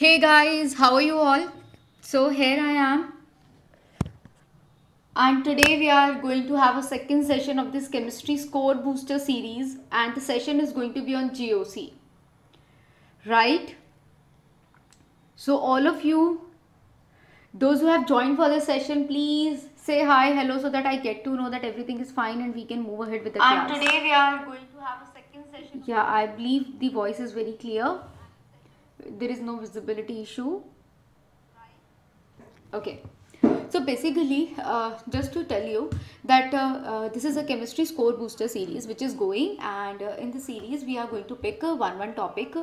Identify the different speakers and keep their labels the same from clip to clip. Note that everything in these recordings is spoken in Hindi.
Speaker 1: Hey guys, how are you all? So here I am, and today we are going to have a second session of this chemistry score booster series, and the session is going to be on GOC, right? So all of you, those who have joined for the session, please say hi, hello, so that I get to know that everything is fine and we can move ahead with the class. And today we are going to have a second session. Yeah, I believe the voice is very clear. There is no visibility issue. Okay. So basically, just to tell you that this is a chemistry score booster series which is going, and in the series we are going to pick one topic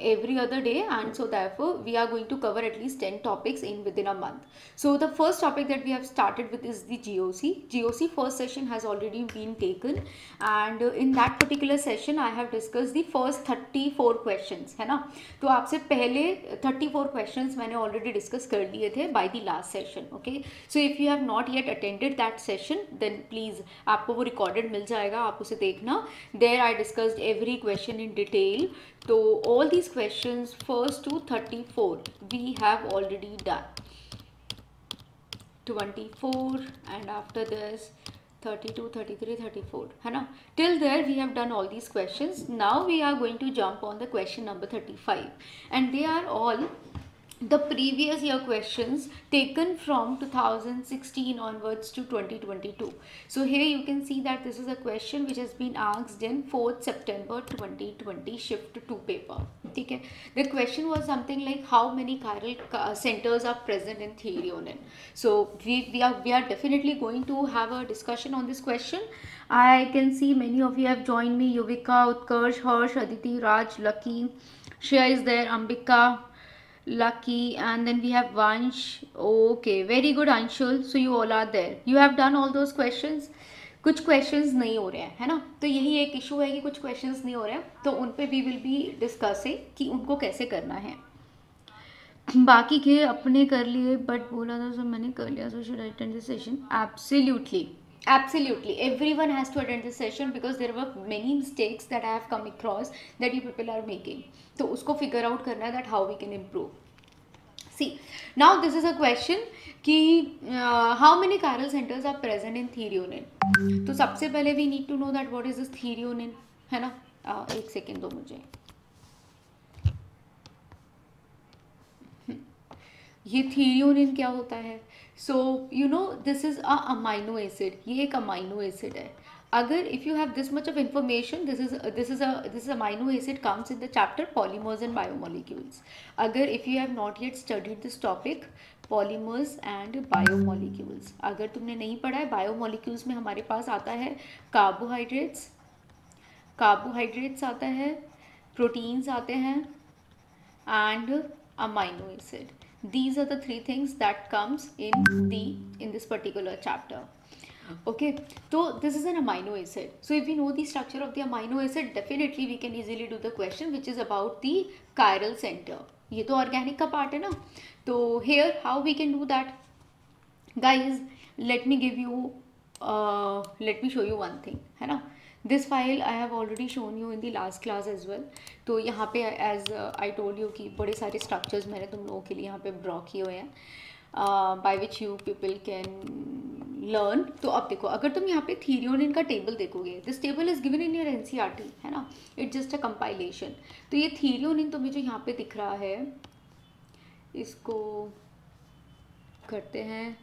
Speaker 1: every other day, and so therefore we are going to cover at least 10 topics in within a month. So the first topic that we have started with is the GOC. GOC first session has already been taken, and in that particular session I have discussed the first 34 questions, है ना. तो आपसे पहले 34 questions मैंने already discuss कर लिए थे by the last session. Okay, so if you have not yet attended that session, then please आपको वो recorded मिल जाएगा, आप उसे देखना. There I discussed every question in detail. तो all these questions first to 34 we have already done. 24 and after this 32, 33, 34, है ना. Till there we have done all these questions. Now we are going to jump on the question number 35, and they are all the previous year questions taken from 2016 onwards to 2022. So here you can see that this is a question which has been asked in 4th September 2020 shift 2 paper. Okay, the question was something like how many chiral centers are present in threonine. So we are definitely going to have a discussion on this question. I can see many of you have joined me. Yuvika, Utkarsh, Harsh, Aditi, Raj, Lucky, Shreya is there, Ambika, Lucky, and then we have Vansh. Okay, very good, Anshul. So you all are there. You have done all those questions. कुछ क्वेश्चंस नहीं हो रहे हैं, है ना. तो यही एक इशू है कि कुछ क्वेश्चंस नहीं हो रहे हैं, तो उन पे वी विल बी डिस्कसिंग कि उनको कैसे करना है. बाकी के अपने कर लिए, बट बोला था सब मैंने कर लिया. So should I attend this session? Absolutely, absolutely, everyone has to attend this session because there were many mistakes that I have come across that you people are making. तो उसको figure out करना है that how we can improve. See, now this is a question कि how many chiral centers are present in threonine. तो सबसे पहले we need to know that what is this threonine, है ना. एक सेकेंड दो मुझे. ये थीरियोनिन क्या होता है. So you know this is a amino acid. ये एक अमाइनो एसिड है. अगर if you have this much of information, this amino acid comes in the chapter polymers and biomolecules. अगर if you have not yet studied this topic polymers and biomolecules, अगर तुमने नहीं पढ़ा है, बायोमोलिक्यूल्स में हमारे पास आता है कार्बोहाइड्रेट्स आता है, प्रोटीन्स आते हैं, and amino acid. These are the three things that comes in this particular chapter. Okay, so this is an amino acid. So if we know the structure of the amino acid, definitely we can easily do the question which is about the chiral center. ये तो organic का part है ना. तो here how we can do that, guys? Let me show you one thing, है ना. This file I have already shown you in the last class as well. तो यहाँ पे एज आई टोल्ड यू कि बड़े सारे स्ट्रक्चर्स मैंने तुम लोगों के लिए यहाँ पे ड्रॉ किए हुए हैं by which you people can learn. तो अब देखो, अगर तुम यहाँ पे थीरियोनिन का टेबल देखोगे, this table is given in your NCERT, है ना. It's just a compilation. तो ये थीरियोनिन तुम्हें जो यहाँ पे दिख रहा है, इसको करते हैं.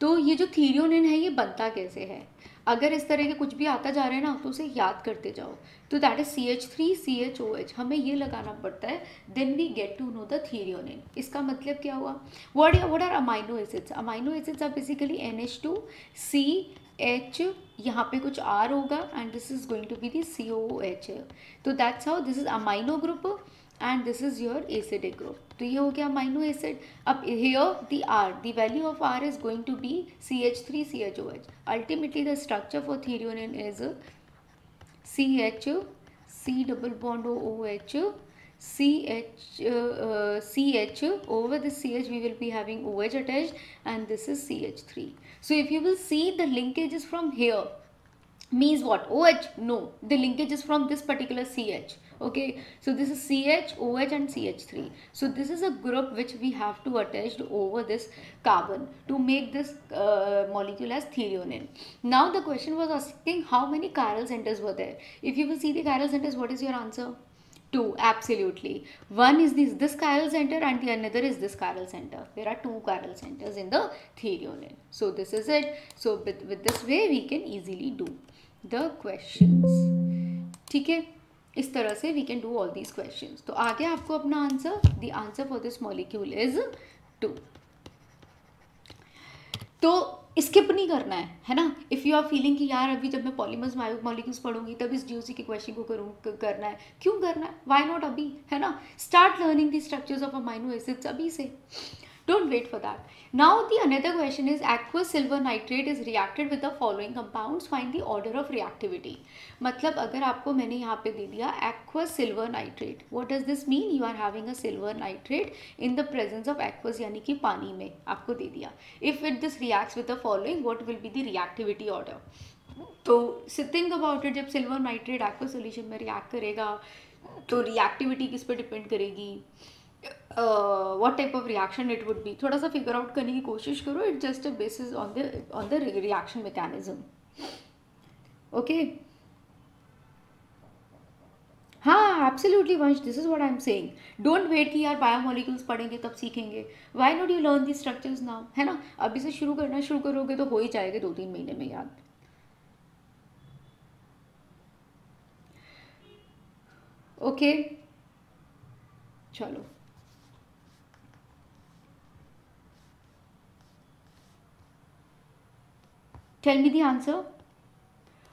Speaker 1: तो ये जो थीरियोनिन है ये बनता कैसे है. अगर इस तरह के कुछ भी आता जा रहा है ना, तो उसे याद करते जाओ. तो दैट इज CH3CHOH, हमें ये लगाना पड़ता है. Then we get to know the threonine. इसका मतलब क्या हुआ. What are amino acids. Amino acids are basically NH2CH, यहाँ पे कुछ R होगा, and this is going to be the COOH. तो that's how this is amino group and this is your acidic group. तो ये हो गया amino acid. अब here the R, the value of R is going to be CH3CHOH. Ultimately the structure for threonine is CH, C double bond OH, CH over the CH we will be having OH attached, and this is CH3. So if you will see the linkages from here, means what? OH? No, the linkage is from this particular CH. Okay, so this is CH, OH and CH3. So this is a group which we have to attach over this carbon to make this molecule as threonine. Now the question was asking how many chiral centers were there. If you will see the chiral centers, what is your answer? Two, absolutely. One is this chiral center and the another is this chiral center. There are two chiral centers in the threonine. So this is it. So with this way we can easily do the questions. ठीक है, इस तरह से we can do all these questions. तो आ गया आपको अपना answer. The answer for this molecule is 2. तो स्किप नहीं करना है ना. इफ़ यू आर फीलिंग कि यार अभी जब मैं पॉलीमर्स मॉलिक्यूल्स पढ़ूंगी तब इस जीओसी के क्वेश्चन को करना है, क्यों करना है, व्हाई नॉट अभी, है ना. Start learning the structures of amino acids अभी से. Don't wait for that. Now the another question is aqueous silver nitrate is reacted with the following compounds. Find the order of reactivity. मतलब अगर आपको मैंने यहाँ पे दे दिया aqueous silver nitrate. What does this mean? You are having a silver nitrate in the presence of aqueous यानी कि पानी में आपको दे दिया. If this reacts with the following, what will be the reactivity order? तो think about it. जब silver nitrate aqueous solution में react करेगा तो reactivity किस पे depend करेगी? what type of reaction it would be, थोड़ा सा figure out करने की कोशिश करो. It just a basis on the reaction mechanism. Okay. हाँ, absolutely वंश, this is what I'm saying. Don't wait कि यार बायोमोलिक्यूल्स पढ़ेंगे तब सीखेंगे. Why not you learn these structures now, है ना. अभी से शुरू करोगे तो हो ही जाएगा 2-3 महीने में याद. ओके, चलो. Tell me the answer.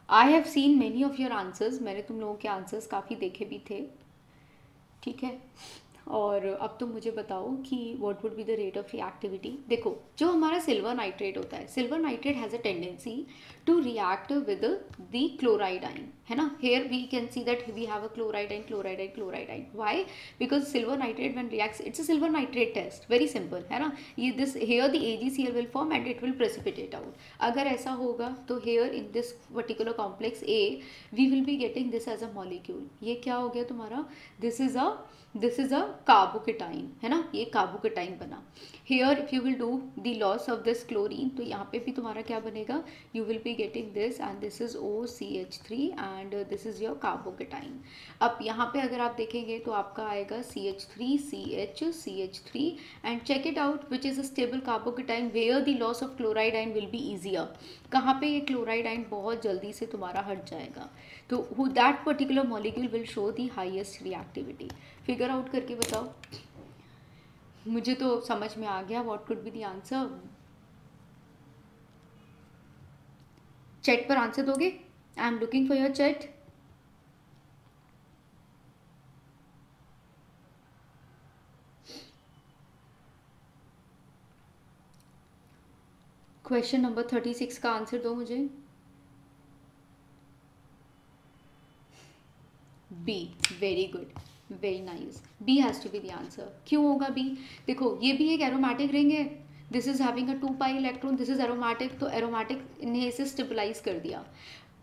Speaker 1: I have seen many of your answers. मैंने तुम लोगों के आंसर्स काफ़ी देखे भी थे. ठीक है, और अब तुम मुझे बताओ कि what would be the rate of reactivity. देखो, जो हमारा सिल्वर नाइट्रेट होता है, silver nitrate has a tendency to react with the chloride ion, है ना. Here we can see that we have a chloride ion. Why? Because silver nitrate when reacts, it's a silver nitrate test, very simple, है ना. ये this here the AgCl will form and it will precipitate out. अगर ऐसा होगा तो here in this particular complex A we will be getting this as a molecule. ये क्या हो गया तुम्हारा? दिस इज अ कार्बोकेटाइन, है ना. ये कार्बोकेटाइन बना. Here if you will do the loss of this chlorine, तो यहाँ पे भी तुम्हारा क्या बनेगा? You will be getting this and this is OCH3 and this is your carbocation. अब यहाँ पे अगर आप देखेंगे तो आपका आएगा CH3 and check it out which is a stable carbocation where the loss of chloride ion will be easier. कहाँ पे ये क्लोराइड आइन बहुत जल्दी से तुम्हारा हट जाएगा. तो who that particular molecule will show the highest reactivity. Figure out करके बताओ. मुझे तो समझ में आ गया what could be the answer. Chat पर आंसर दोगे? I am looking for your chat. Question number 36 का आंसर दो मुझे. B. Very good, very nice. B has to be the answer. क्यों होगा बी? देखो, ये भी एक एरोमेटिक रिंग है. This is having a 2 pi electron. This is aromatic, तो एरोमेटिक ने इसे स्टेबलाइज कर दिया.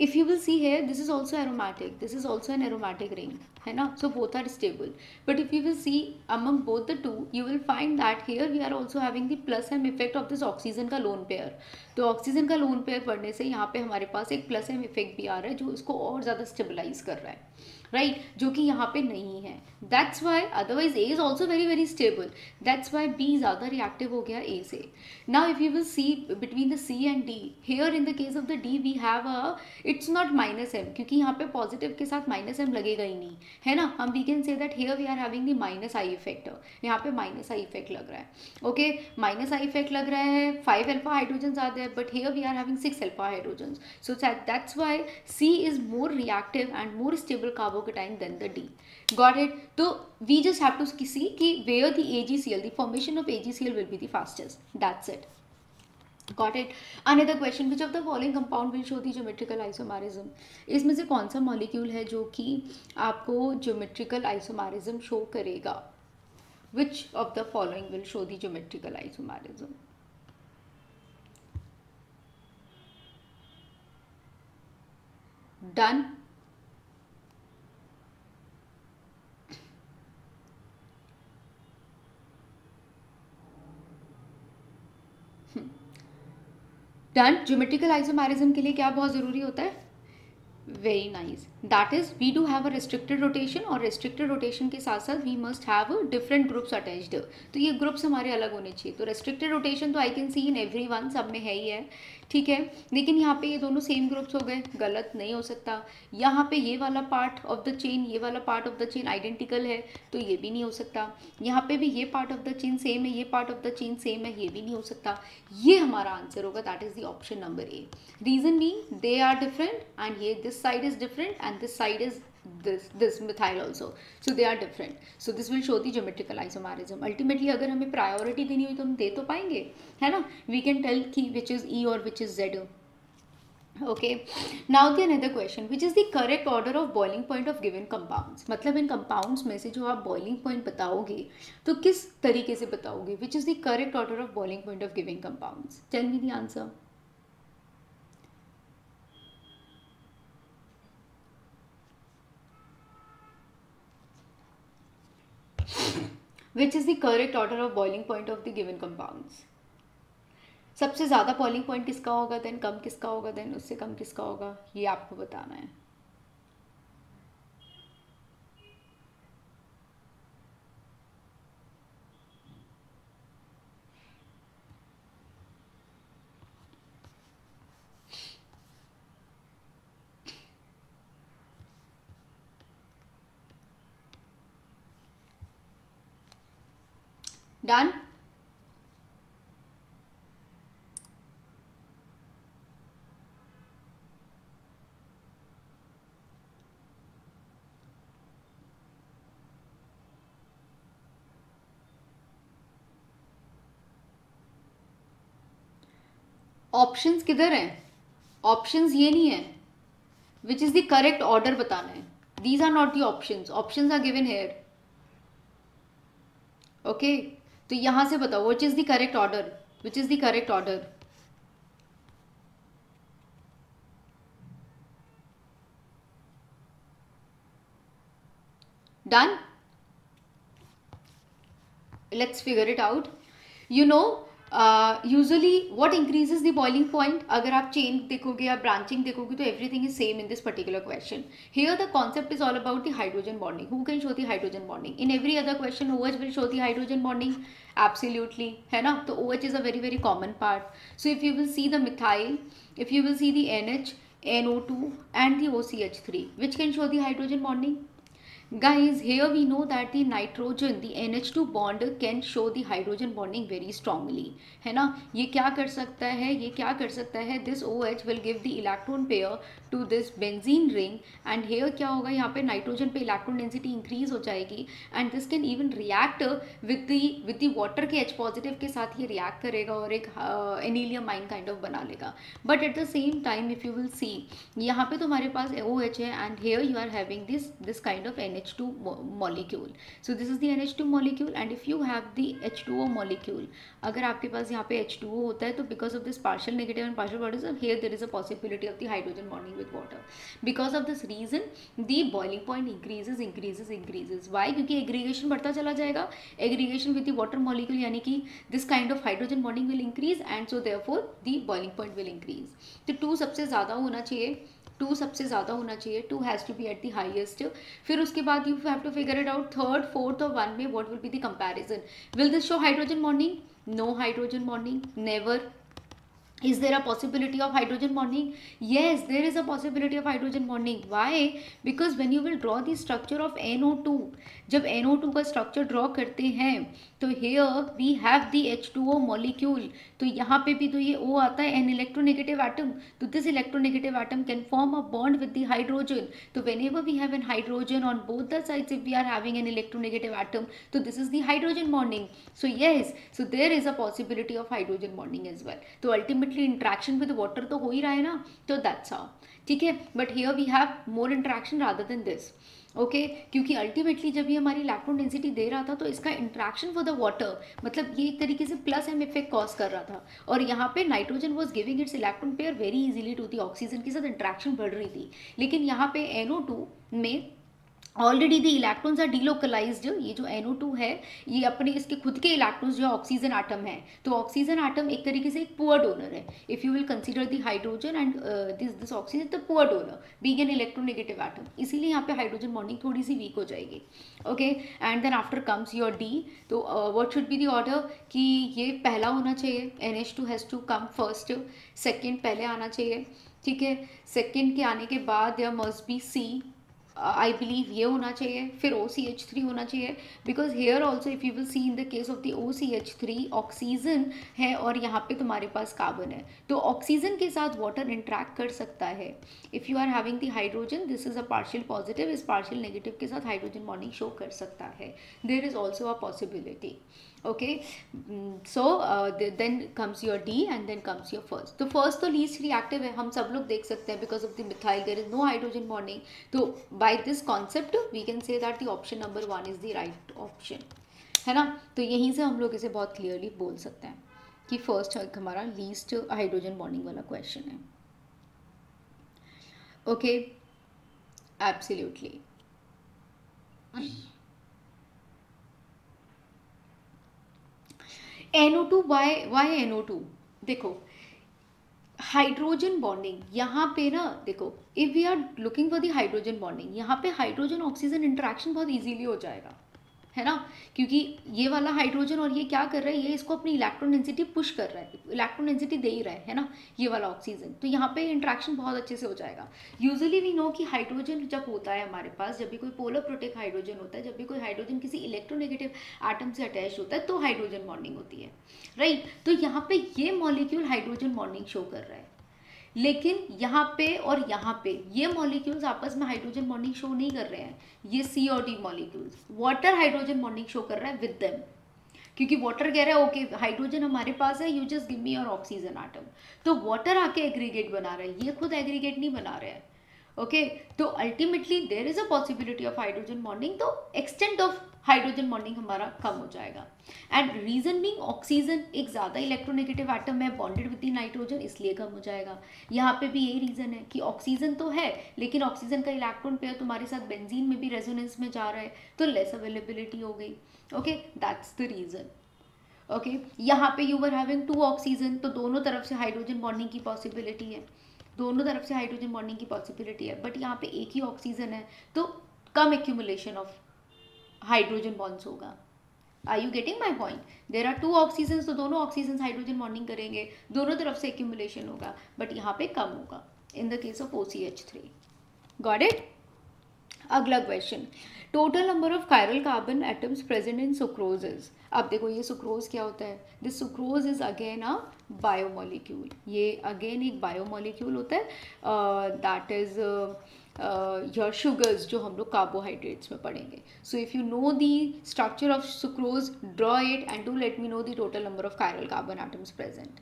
Speaker 1: if you will see here, this is also aromatic, this is also an aromatic ring, है ना. So both are stable. But if you will see among both the two, you will find that here we are also having the plus m effect of this oxygen का lone pair. तो ऑक्सीजन का लोन पेयर पढ़ने से यहाँ पे हमारे पास एक प्लस एम इफेक्ट भी आ रहा है जो इसको और ज़्यादा स्टेबलाइज कर रहा है, राइट, जो कि यहाँ पे नहीं है. That's why otherwise A is also very very stable. That's why B ज़्यादा रिएक्टिव हो गया ए से. Now if you will see between the C and D, here in the case of the D we have a, it's not minus M, क्योंकि यहाँ पे पॉजिटिव के साथ माइनस एम लगेगा ही नहीं, है ना. हम we can say that here we are having the minus I effect. यहाँ पे माइनस आई इफेक्ट लग रहा है. ओके, माइनस आई इफेक्ट लग रहा है. 5 अल्फा हाइड्रोजन आते हैं, but here we are having 6 alpha hydrogens. So that's why C is more reactive and more stable carbocation than the D. Got it? So we just have to see कि where the AgCl, the formation of AgCl will be the fastest. That's it. Got it? Another question, which of the following compound will show the geometrical isomerism? इसमें से कौन सा मॉलिक्यूल है जो कि आपको geometrical isomerism show करेगा? Which of the following will show the geometrical isomerism? Done. Done. Geometrical isomerism के लिए क्या बहुत ज़रूरी होता है? Very nice. That is we do have a restricted rotation, और रिस्ट्रिक्टेड रोटेशन के साथ साथ we must have different groups attached. तो ये ग्रुप्स हमारे अलग होने चाहिए. तो रिस्ट्रिक्टेड रोटेशन तो I can see in every one, सब में है ही है, ठीक है. लेकिन यहाँ पे ये दोनों सेम ग्रुप्स हो गए, गलत नहीं हो सकता. यहाँ पे ये वाला पार्ट ऑफ द चेन, ये वाला part of the chain identical है, तो ये भी नहीं हो सकता. यहाँ पे भी ये part of the chain same है, ये part of the chain same है, ये भी नहीं हो सकता. ये हमारा आंसर होगा. That is the option number A. Reason B they are different, and ये this side is different and this side is this methyl also, so they are different. So this will show the geometrical isomerism. Ultimately अगर हमें प्रायोरिटी देनी हुई तो हम दे तो पाएंगे, है ना. we can tell कि which is E और which is Z. okay, now the another question, which is the correct order of boiling point of given compounds. मतलब इन compounds में से जो आप boiling point बताओगे तो किस तरीके से बताओगे? which is the correct order of boiling point of given compounds? tell me the answer. Which is the correct order of boiling point of the given compounds? सबसे ज़्यादा बॉइलिंग पॉइंट किसका होगा, देन कम किसका होगा, देन उससे कम किसका होगा, ये आपको बताना है. डन. ऑप्शंस किधर हैं? ऑप्शंस ये नहीं है. Which is the correct order बताना है. These are not the options. Options are given here. Okay, तो यहां से बताओ which is the correct order. Which is the correct order? Done. Let's figure it out. You know, usually what increases the boiling point? अगर आप चेन देखोगे या ब्रांचिंग देखोगे तो everything is same in this particular question. Here the concept is all about the hydrogen bonding. Who can show the hydrogen bonding? In every other question OH will show the hydrogen bonding. Absolutely, है ना. तो OH is a very very common part. So if you will see the methyl, if you will see the NH, NO2 and the OCH3, which can show the hydrogen bonding? Guys, here we know that the nitrogen, the NH2 bond can show the hydrogen bonding very strongly, है ना. ये क्या कर सकता है, ये क्या कर सकता है? This OH will give the electron pair to this benzene ring, and here क्या होगा, यहाँ पे नाइट्रोजन पे इलेक्ट्रॉन डेंसिटी इंक्रीज हो जाएगी, and this can even react with the water के H पॉजिटिव के साथ ये रिएक्ट करेगा और एक एनीलियम आइन काइंड ऑफ बना लेगा. But at the same time if you will सी, यहाँ पे तो हमारे पास OH है, and here you are having this kind of NH2 molecule. So this is the NH2 molecule, and if you have the H2O molecule, अगर आपके पास यहाँ पे H2O होता है तो because of this partial negative and partial positive, here there is a possibility of the hydrogen bonding with water. Because of this reason, the boiling point increases. Why? क्योंकि aggregation बढ़ता चला जाएगा. Aggregation with the water molecule यानी कि this kind of hydrogen bonding will increase, and so therefore the boiling point will increase. तो 2 सबसे ज़्यादा होना चाहिए. 2 सबसे ज़्यादा होना चाहिए. 2 has to be at the highest. फिर उसके बाद you have to figure it out. 3rd, 4th और 1 में what will be the comparison? Will this show hydrogen bonding? No hydrogen bonding, never. Is there a possibility of hydrogen bonding? Yes, there is a possibility of hydrogen bonding. Why? Because when you will draw the structure of NO2, जब NO2 का structure draw करते हैं तो here we have the H2O molecule. तो यहाँ पे भी तो ये O आता है, an electronegative atom. तो this electronegative atom can form a bond with the hydrogen. तो whenever we have an hydrogen on both the sides, if we are having an electronegative atom, so this is the hydrogen bonding. So yes, so there is a possibility of hydrogen bonding as well. तो ultimately इंट्रैक्शन विद वाटर तो हो ही रहा है ना, तो दैट्स हाउ. ठीक है, but here we have more interaction rather than this. Okay क्योंकि अल्टीमेटली जब ये हमारी इलेक्ट्रॉन डेंसिटी दे रहा था तो इसका इंट्रैक्शन फॉर द वाटर मतलब ये एक तरीके से प्लस एम इफेक्ट कॉज कर रहा था, और यहाँ पे nitrogen was giving its electron pair very easily to the oxygen के साथ इंट्रैक्शन बढ़ रही थी। लेकिन यहाँ पे NO2 में already the electrons are delocalised. ये जो NO2 है ये अपने इसके खुद के इलेक्ट्रॉन्स जो ऑक्सीजन एटम है, तो ऑक्सीजन एटम एक तरीके से एक पुअर डोनर है। If you will consider the hydrogen and this oxygen the poor donor being an electronegative atom, इसीलिए यहाँ पे हाइड्रोजन बॉन्डिंग थोड़ी सी वीक हो जाएगी। Okay and then after comes your D। तो what should be the order कि ये पहला होना चाहिए, NH2 has to come first, second पहले आना चाहिए, ठीक है। सेकेंड के आने के बाद there must be C, I believe ये होना चाहिए, फिर OCH3 होना चाहिए, because here also if you will see in the case of the OCH3 oxygen है और यहाँ पे तुम्हारे पास कार्बन है, तो ऑक्सीजन के साथ वाटर इंट्रैक्ट कर सकता है। If you are having the hydrogen this is a partial positive, इस पार्शियल नेगेटिव के साथ हाइड्रोजन बॉन्डिंग शो कर सकता है, there is also a possibility. Okay, so then comes your D and then comes your first. तो first तो least reactive है, हम सब लोग देख सकते हैं, because of the methyl there is no hydrogen bonding, तो by this concept we can say that the option number 1 is the right option, है ना। तो यहीं से हम लोग इसे बहुत clearly बोल सकते हैं कि first हमारा least hydrogen bonding वाला question है। Okay, absolutely। NO2 why NO2? देखो हाइड्रोजन बॉन्डिंग यहाँ पे ना, देखो if we are looking for the hydrogen bonding, यहाँ पे हाइड्रोजन ऑक्सीजन इंटरेक्शन बहुत इजीली हो जाएगा, है ना, क्योंकि ये वाला हाइड्रोजन और ये क्या कर रहा है, ये इसको अपनी इलेक्ट्रॉन डेंसिटी पुश कर रहा है, इलेक्ट्रॉन डेंसिटी दे ही रहा है ना ये वाला ऑक्सीजन, तो यहाँ पे इंट्रैक्शन बहुत अच्छे से हो जाएगा। यूजुअली वी नो कि हाइड्रोजन जब होता है हमारे पास, जब भी कोई पोलर प्रोटेक हाइड्रोजन होता है, जब भी कोई हाइड्रोजन किसी इलेक्ट्रोनेगेटिव एटम से अटैच होता है तो हाइड्रोजन बॉन्डिंग होती है, राइट। तो यहाँ पे ये मॉलिक्यूल हाइड्रोजन बॉन्डिंग शो कर रहा है, लेकिन यहाँ पे और यहाँ पे ये मॉलिक्यूल्स आपस में हाइड्रोजन बॉन्डिंग शो नहीं कर रहे हैं, ये C और D molecules, water hydrogen bonding show कर रहा है विद देम, क्योंकि वाटर कह रहा है ओके हाइड्रोजन हमारे पास है, you just give me your oxygen atom, तो वाटर आके एग्रीगेट बना रहा है, ये खुद एग्रीगेट नहीं बना रहे हैं। ओके तो ultimately there is a possibility of hydrogen bonding, तो एक्सटेंट ऑफ हाइड्रोजन बॉन्डिंग हमारा कम हो जाएगा। एंड रीजन बीइंग ऑक्सीजन एक ज़्यादा इलेक्ट्रोनेगेटिव एटम है बॉन्डेड विद द नाइट्रोजन, इसलिए कम हो जाएगा। यहाँ पे भी यही रीज़न है कि ऑक्सीजन तो है लेकिन ऑक्सीजन का इलेक्ट्रॉन पेयर तुम्हारे साथ बेंजीन में भी रेजोनेंस में जा रहा है, तो लेस अवेलेबिलिटी हो गई। Okay that's the reason. Okay यहाँ पे यू वर हैविंग 2 ऑक्सीजन, तो दोनों तरफ से हाइड्रोजन बॉन्डिंग की पॉसिबिलिटी है, दोनों तरफ से हाइड्रोजन बॉन्डिंग की पॉसिबिलिटी है, बट यहाँ पे एक ही ऑक्सीजन है तो कम एक्यूमुलेशन ऑफ हाइड्रोजन बॉन्ड्स होगा। Are you getting my point? There are 2 oxygen, तो दोनों ऑक्सीजन हाइड्रोजन बॉन्डिंग करेंगे, दोनों तरफ से एक्यूमुलेशन होगा, बट यहाँ पे कम होगा in the case of OCH3। Got it? अगला question, total number of chiral carbon atoms present in sucrose is. अब देखो ये सुक्रोज क्या होता है, this sucrose is again a biomolecule, ये अगेन एक बायोमोलिक्यूल होता है, दैट इज योर शुगर्स जो हम लोग कार्बोहाइड्रेट्स में पढ़ेंगे। So if you know the structure of sucrose, draw it and do let me know the total number of chiral carbon atoms present.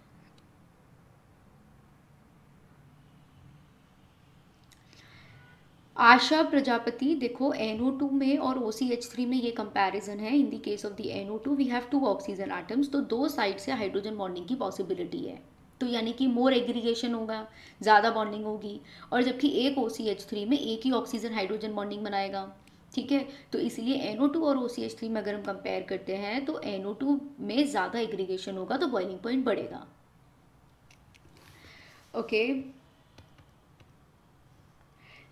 Speaker 1: Asha Prajapati, देखो NO2 में और OCH3 में ये कंपैरिजन है। In the case of the NO2 we have 2 oxygen atoms, तो 2 साइड से हाइड्रोजन बॉन्डिंग की पॉसिबिलिटी है, तो यानी कि मोर एग्रीगेशन होगा, ज़्यादा बॉन्डिंग होगी, और जबकि एक OCH3 में एक ही ऑक्सीजन हाइड्रोजन बॉन्डिंग बनाएगा, ठीक है। तो इसलिए NO2 और OCH3 में अगर हम कंपेयर करते हैं तो NO2 में ज़्यादा एग्रीगेशन होगा, तो बॉइलिंग पॉइंट बढ़ेगा। Okay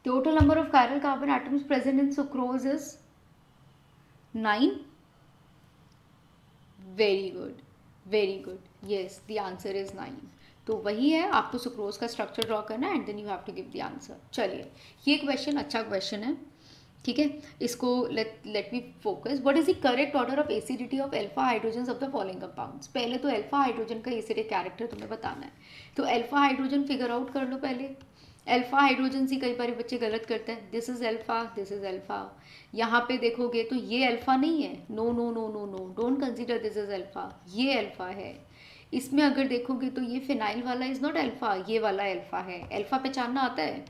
Speaker 1: total number of chiral carbon atoms present in sucrose is 9. very good, yes the answer is 9। तो वही है, आपको सुक्रोज का स्ट्रक्चर ड्रॉ करना है and then you have to give the answer. चलिए ये क्वेश्चन अच्छा क्वेश्चन है, ठीक है, इसको let me focus. What is the correct order of acidity of alpha hydrogen of the following compounds. पहले तो अल्फा हाइड्रोजन का एसिडिक कैरेक्टर तुम्हें बताना है, तो अल्फा हाइड्रोजन फिगर आउट कर लो पहले। अल्फा हाइड्रोजन से कई बार बच्चे गलत करते हैं, this is alpha, this is alpha. यहाँ पे देखोगे तो ये अल्फा नहीं है, no no no no no, don't consider this is alpha, ये अल्फा है। इसमें अगर देखोगे तो ये फिनाइल वाला इज नॉट अल्फा, ये वाला अल्फा है। अल्फा पहचानना आता है?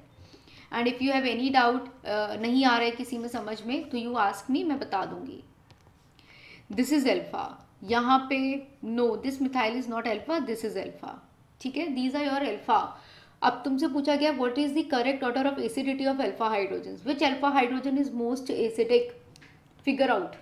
Speaker 1: And if you have any doubt, नहीं आ रहा है किसी में समझ में, तो यू आस्क मी, मैं बता दूंगी. This is alpha. यहाँ पे no, this methyl is not alpha, this is alpha. ठीक है, दीज आर योर अल्फा. अब तुमसे पूछा गया what is the correct order of acidity of alpha hydrogen, which alpha hydrogen is most acidic, figure out.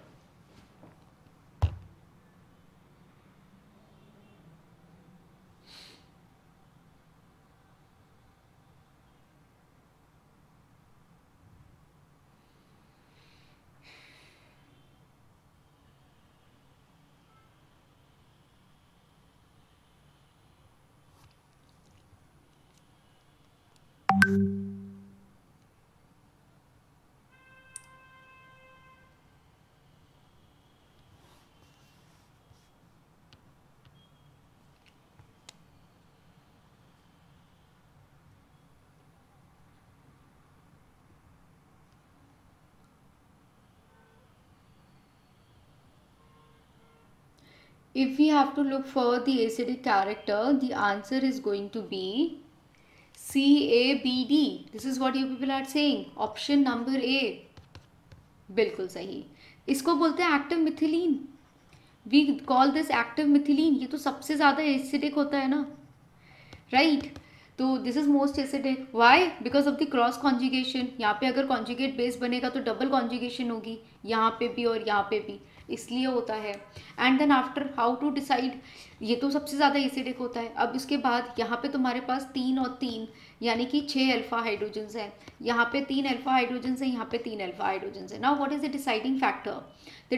Speaker 1: If we have to look for the acidic character, the answer is going to be CABD. This is what you people are saying. Option number A. बिल्कुल सही. इसको बोलते हैं active methylene. We call this active methylene. ये तो सबसे ज़्यादा एसिडिक होता है ना, राइट? तो this is most acidic. Why? Because of the cross conjugation. यहाँ पे अगर कॉन्जुगेट बेस बनेगा तो डबल कॉन्जुगेशन होगी, यहाँ पे भी और यहाँ पे भी, इसलिए होता है. And then after how to decide, ये तो सबसे ज़्यादा एसिडिक होता है. अब इसके बाद यहाँ पे तुम्हारे पास 3 और 3 यानी कि 6 अल्फा हाइड्रोजन्स हैं. यहाँ पे 3 अल्फा हाइड्रोजन्स हैं, यहाँ पे 3 अल्फा हाइड्रोजन्स हैं. Now what is the deciding factor? The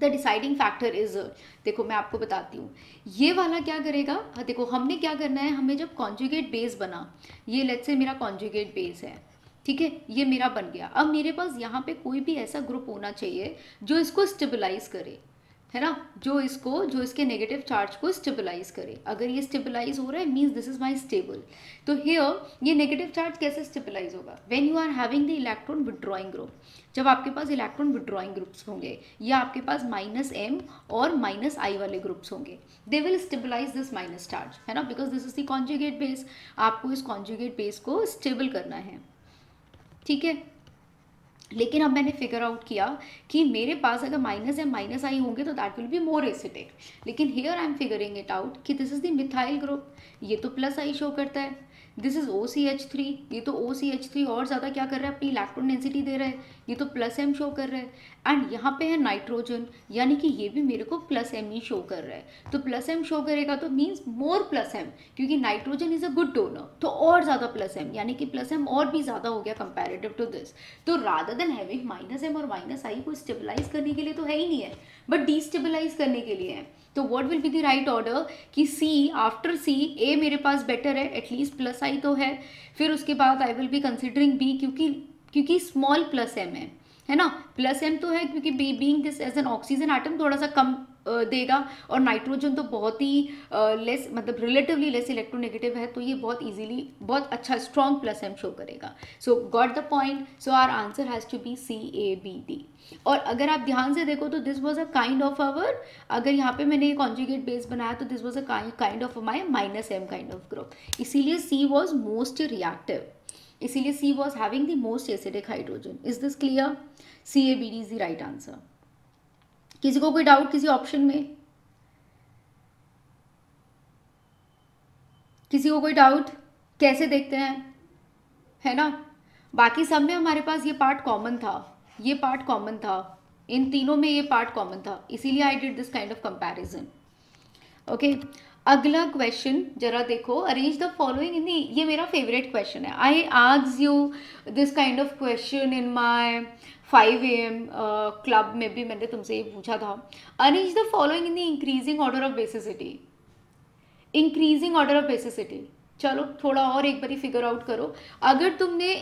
Speaker 1: deciding factor is, देखो मैं आपको बताती हूँ. ये वाला क्या करेगा, देखो हमने क्या करना है, हमें जब कॉन्जुगेट बेस बना, ये लेट्स से मेरा कॉन्जुगेट बेस है, ठीक है, ये मेरा बन गया. अब मेरे पास यहाँ पे कोई भी ऐसा ग्रुप होना चाहिए जो इसको स्टेबलाइज करे, है ना, जो इसके नेगेटिव चार्ज को स्टेबलाइज करे. अगर ये स्टेबलाइज हो रहा है means this is my stable. तो हियर ये नेगेटिव चार्ज कैसे स्टेबलाइज होगा? When you are having the electron withdrawing group. जब आपके पास इलेक्ट्रॉन विड्रॉइंग ग्रुप्स होंगे या आपके पास -m और -I वाले ग्रुप्स होंगे, they will stabilise this minus charge, है ना, because this is the conjugate base. आपको इस कॉन्जुगेट बेस को स्टेबल करना है, ठीक है. लेकिन अब मैंने फिगर आउट किया कि मेरे पास अगर -m -I होंगे तो that will be more acidic. लेकिन here I am figuring it out कि this is the methyl group. ये तो +I शो करता है. This is OCH3. ये तो OCH3 और ज़्यादा क्या कर रहा है, अपनी इलेक्ट्रॉन डेंसिटी दे रहा है. ये तो +m शो कर रहा है. एंड यहाँ पे है नाइट्रोजन, यानी कि ये भी मेरे को +m ही शो कर रहा है. तो +m शो करेगा तो मीन्स मोर +m, क्योंकि nitrogen is a good donor, तो और ज़्यादा +m, यानी कि +m और भी ज़्यादा हो गया कंपेरेटिव टू दिस. तो रादर देन हैविंग -m और -I को स्टेबलाइज करने के लिए तो है ही नहीं है, बट डिस्टेबलाइज करने के लिए है. तो what will be the right order कि C, आफ्टर C A मेरे पास बेटर है, एटलीस्ट +I तो है. फिर उसके बाद I will be considering B, क्योंकि स्मॉल +m है ना. +m तो है क्योंकि being this as an oxygen atom थोड़ा सा कम देगा, और नाइट्रोजन तो बहुत ही लेस, मतलब रिलेटिवली लेस इलेक्ट्रोनेगेटिव है, तो ये बहुत इजीली बहुत अच्छा स्ट्रॉन्ग +m शो करेगा. So got the point. So our answer has to be CABD. और अगर आप ध्यान से देखो तो this was a kind of our, अगर यहाँ पे मैंने कॉन्जुगेट बेस बनाया तो this was a kind of my -m kind of group. इसीलिए C वॉज मोस्ट रिएक्टिव, इसीलिए C was having the most acidic hydrogen. Is this clear? CABD is the right answer. किसी को कोई डाउट किसी ऑप्शन में? किसी को कोई डाउट? कैसे देखते हैं, है ना. बाकी सब में हमारे पास ये पार्ट कॉमन था, ये पार्ट कॉमन था, इन तीनों में ये पार्ट कॉमन था, इसीलिए I did this kind of comparison. Okay, अगला क्वेश्चन जरा देखो. अरेंज द फॉलोइंग इन दी, ये मेरा फेवरेट क्वेश्चन है. I asked you this kind of question in my 5 AM club में भी मैंने तुमसे ये पूछा था. Arrange the following in the increasing order of basicity. Increasing order of basicity, चलो थोड़ा और एक बारी फिगर आउट करो. अगर तुमने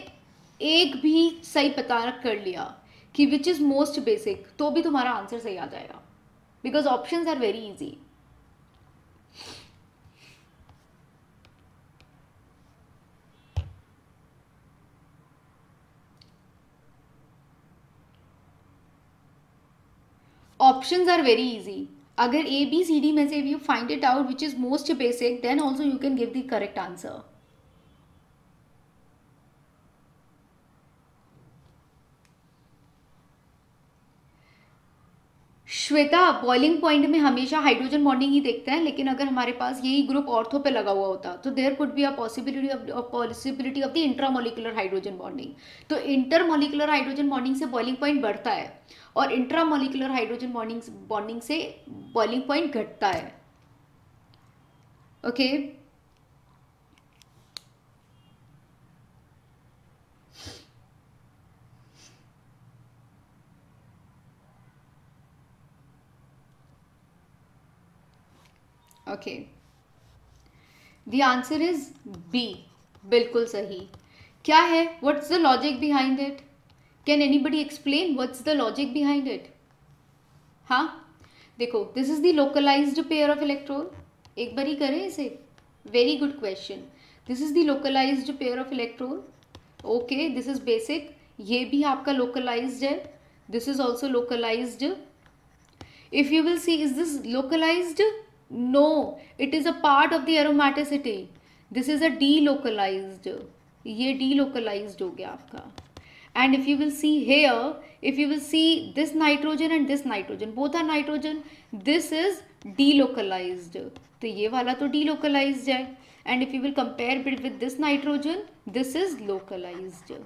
Speaker 1: एक भी सही पता कर लिया कि विच इज़ मोस्ट बेसिक, तो भी तुम्हारा आंसर सही आ जाएगा, because options are very easy. Options are very easy. अगर ABCD में से if you find it out which is most basic, then also you can give the correct answer. Shweta, boiling point में हमेशा हाइड्रोजन बॉन्डिंग ही देखते हैं, लेकिन अगर हमारे पास यही ग्रुप ऑर्थो पे लगा हुआ होता तो there could be a possibility of the intramolecular hydrogen bonding. तो इंटरमोलिकुलर हाइड्रोजन बॉन्डिंग से बॉइलिंग पॉइंट बढ़ता है और इंट्रामोलिकुलर हाइड्रोजन बॉन्डिंग से बॉइलिंग पॉइंट घटता है। Okay okay, the answer is B, बिल्कुल सही। क्या है, what's the logic behind it? Can anybody explain what's the logic behind it? हाँ देखो, this is the localised pair of electron. एक बार ही करें इसे, very good question. This is the localised pair of electron. Okay, this is basic, ये भी आपका लोकलाइज्ड है, this is also localised. If you will see, is this localised? No, it is a part of the aromaticity. This is a delocalized. ये delocalized हो गया आपका. And if you will see here, if you will see this nitrogen and this nitrogen, both are nitrogen. This is delocalized. तो ये वाला तो delocalized है. And if you will compare it with this nitrogen, this is localized.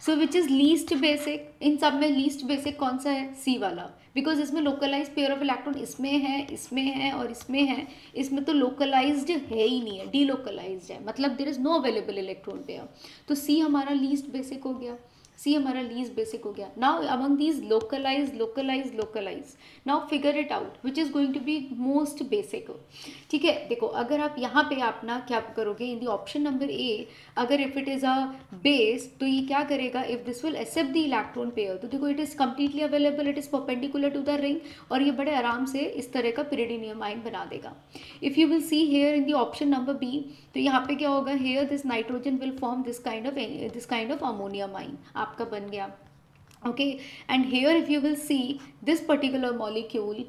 Speaker 1: So which is least basic? इन सब में लीस्ट बेसिक कौन सा है? सी वाला, बिकॉज इसमें लोकलाइज पेयर ऑफ इलेक्ट्रॉन इसमें है, इसमें है और इसमें है। इसमें तो लोकलाइज्ड है ही नहीं है, डीलोकलाइज्ड है, मतलब there is no available electron pair. तो सी हमारा लीस्ट बेसिक हो गया, सी हमारा लीस्ट बेसिक हो गया। Now among these localise localise localise, now figure it out which is going to be most basic. ठीक है, देखो अगर आप यहाँ पे अपना क्या करोगे in the option number A, अगर if it is a base तो ये क्या करेगा, if this will accept the electron pair, तो देखो it is completely available, it is perpendicular to the ring, और ये बड़े आराम से इस तरह का पिरिडिनियम आयन बना देगा। If you will see here in the option number B, तो यहाँ पे क्या होगा, here this nitrogen will form this kind of ammonium ion आपका बन गया। okay, and here if you will see this particular molecule,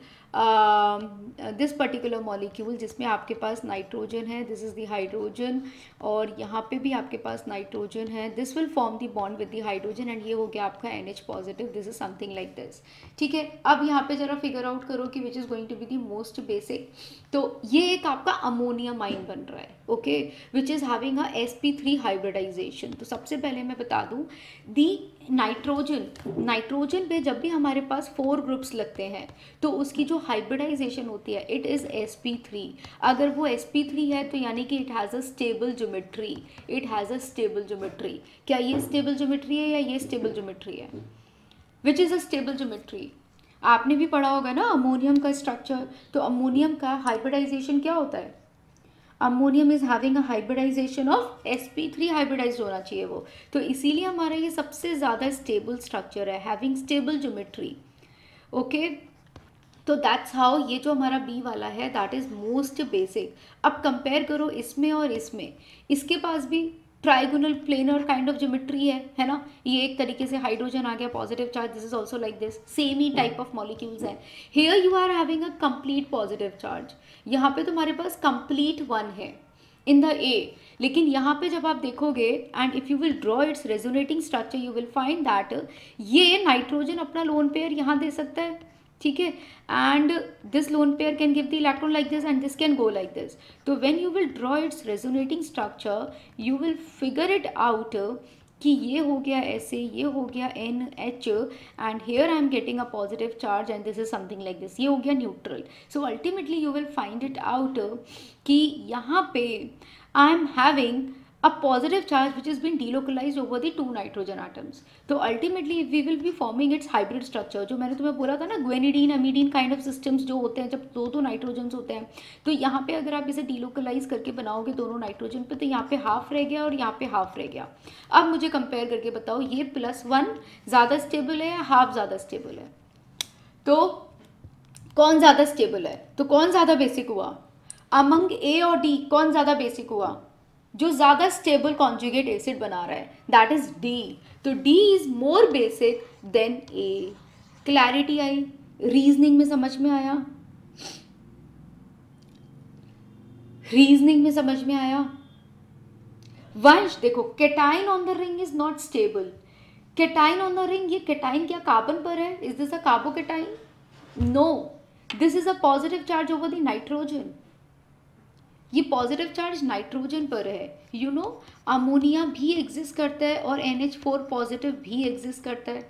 Speaker 1: जिसमें आपके पास नाइट्रोजन है, दिस इज द हाइड्रोजन, और यहाँ पे भी आपके पास नाइट्रोजन है, this will form the bond with the hydrogen and ये हो गया आपका NH positive, this is something like this. ठीक है, अब यहाँ पे जरा फिगर आउट करो कि which is going to be the most basic. तो ये एक आपका अमोनियम आइन बन रहा है, okay, which is having a sp3 hybridization. तो सबसे पहले मैं बता दूँ, दी नाइट्रोजन पे जब भी हमारे पास 4 ग्रुप्स लगते हैं तो उसकी जो हाइब्रिडाइजेशन होती है इट इज़ sp3। अगर वो sp3 है तो यानी कि it has a stable geometry, it has a stable geometry. क्या ये स्टेबल ज्योमेट्री है या ये स्टेबल ज्योमेट्री है? Which is a stable geometry? आपने भी पढ़ा होगा ना अमोनियम का स्ट्रक्चर। तो अमोनियम का हाइब्रिडाइजेशन क्या होता है? Ammonium is having a hybridization of sp3, hybridize होना चाहिए वो, तो इसीलिए हमारा ये सबसे ज़्यादा स्टेबल स्ट्रक्चर है, हैविंग स्टेबल ज्योमेट्री। ओके, तो दैट्स हाउ ये जो हमारा बी वाला है दैट इज़ मोस्ट बेसिक। अब कंपेयर करो इसमें और इसमें, इसके पास भी trigonal planar kind of geometry है ना, ये एक तरीके से हाइड्रोजन आ गया positive charge, this is also like this, same ही टाइप ऑफ मॉलिक्यूल्स हैं। Here you are having a complete positive charge, यहाँ पे तुम्हारे पास कंप्लीट 1 है इन द ए, लेकिन यहाँ पे जब आप देखोगे and if you will draw its resonating structure you will find that ये नाइट्रोजन अपना लोन पेयर यहाँ दे सकता है, ठीक है, and this lone pair can give the electron like this and this can go like this. तो when you will draw its resonating structure you will figure it out कि ये हो गया ऐसे, ये हो गया NH and here I am getting a positive charge and this is something like this, ये हो गया neutral. So ultimately you will find it out कि यहाँ पे I am having a positive charge which has been delocalized over the 2 nitrogen atoms. तो ultimately we will be forming its hybrid structure, जो मैंने तुम्हें बोला था ना guanidine amidine kind of systems जो होते हैं जब 2 नाइट्रोजन्स होते हैं, तो यहाँ पे अगर आप इसे delocalize करके बनाओगे दोनों नाइट्रोजन पे तो यहाँ पे हाफ रह गया और यहाँ पे हाफ रह गया। अब मुझे कंपेयर करके बताओ ये +1 ज़्यादा स्टेबल है या हाफ ज़्यादा स्टेबल है? तो कौन ज़्यादा स्टेबल है? तो कौन ज़्यादा बेसिक हुआ? अमंग ए और डी कौन ज़्यादा बेसिक हुआ? जो ज़्यादा स्टेबल कॉन्जुगेट एसिड बना रहा है दैट इज डी। तो D is more basic than A. Clarity आई? रीजनिंग में समझ में आया? रीजनिंग में समझ में आया? वंश देखो, cation on the ring is not stable. Cation on the ring, ये केटाइन क्या कार्बन पर है? Is this a carbocation? No, this is a positive charge over the nitrogen. ये पॉजिटिव चार्ज नाइट्रोजन पर है. यू नो, अमोनिया भी एग्जिस्ट करता है और NH4 पॉजिटिव भी एग्जिस्ट करता है.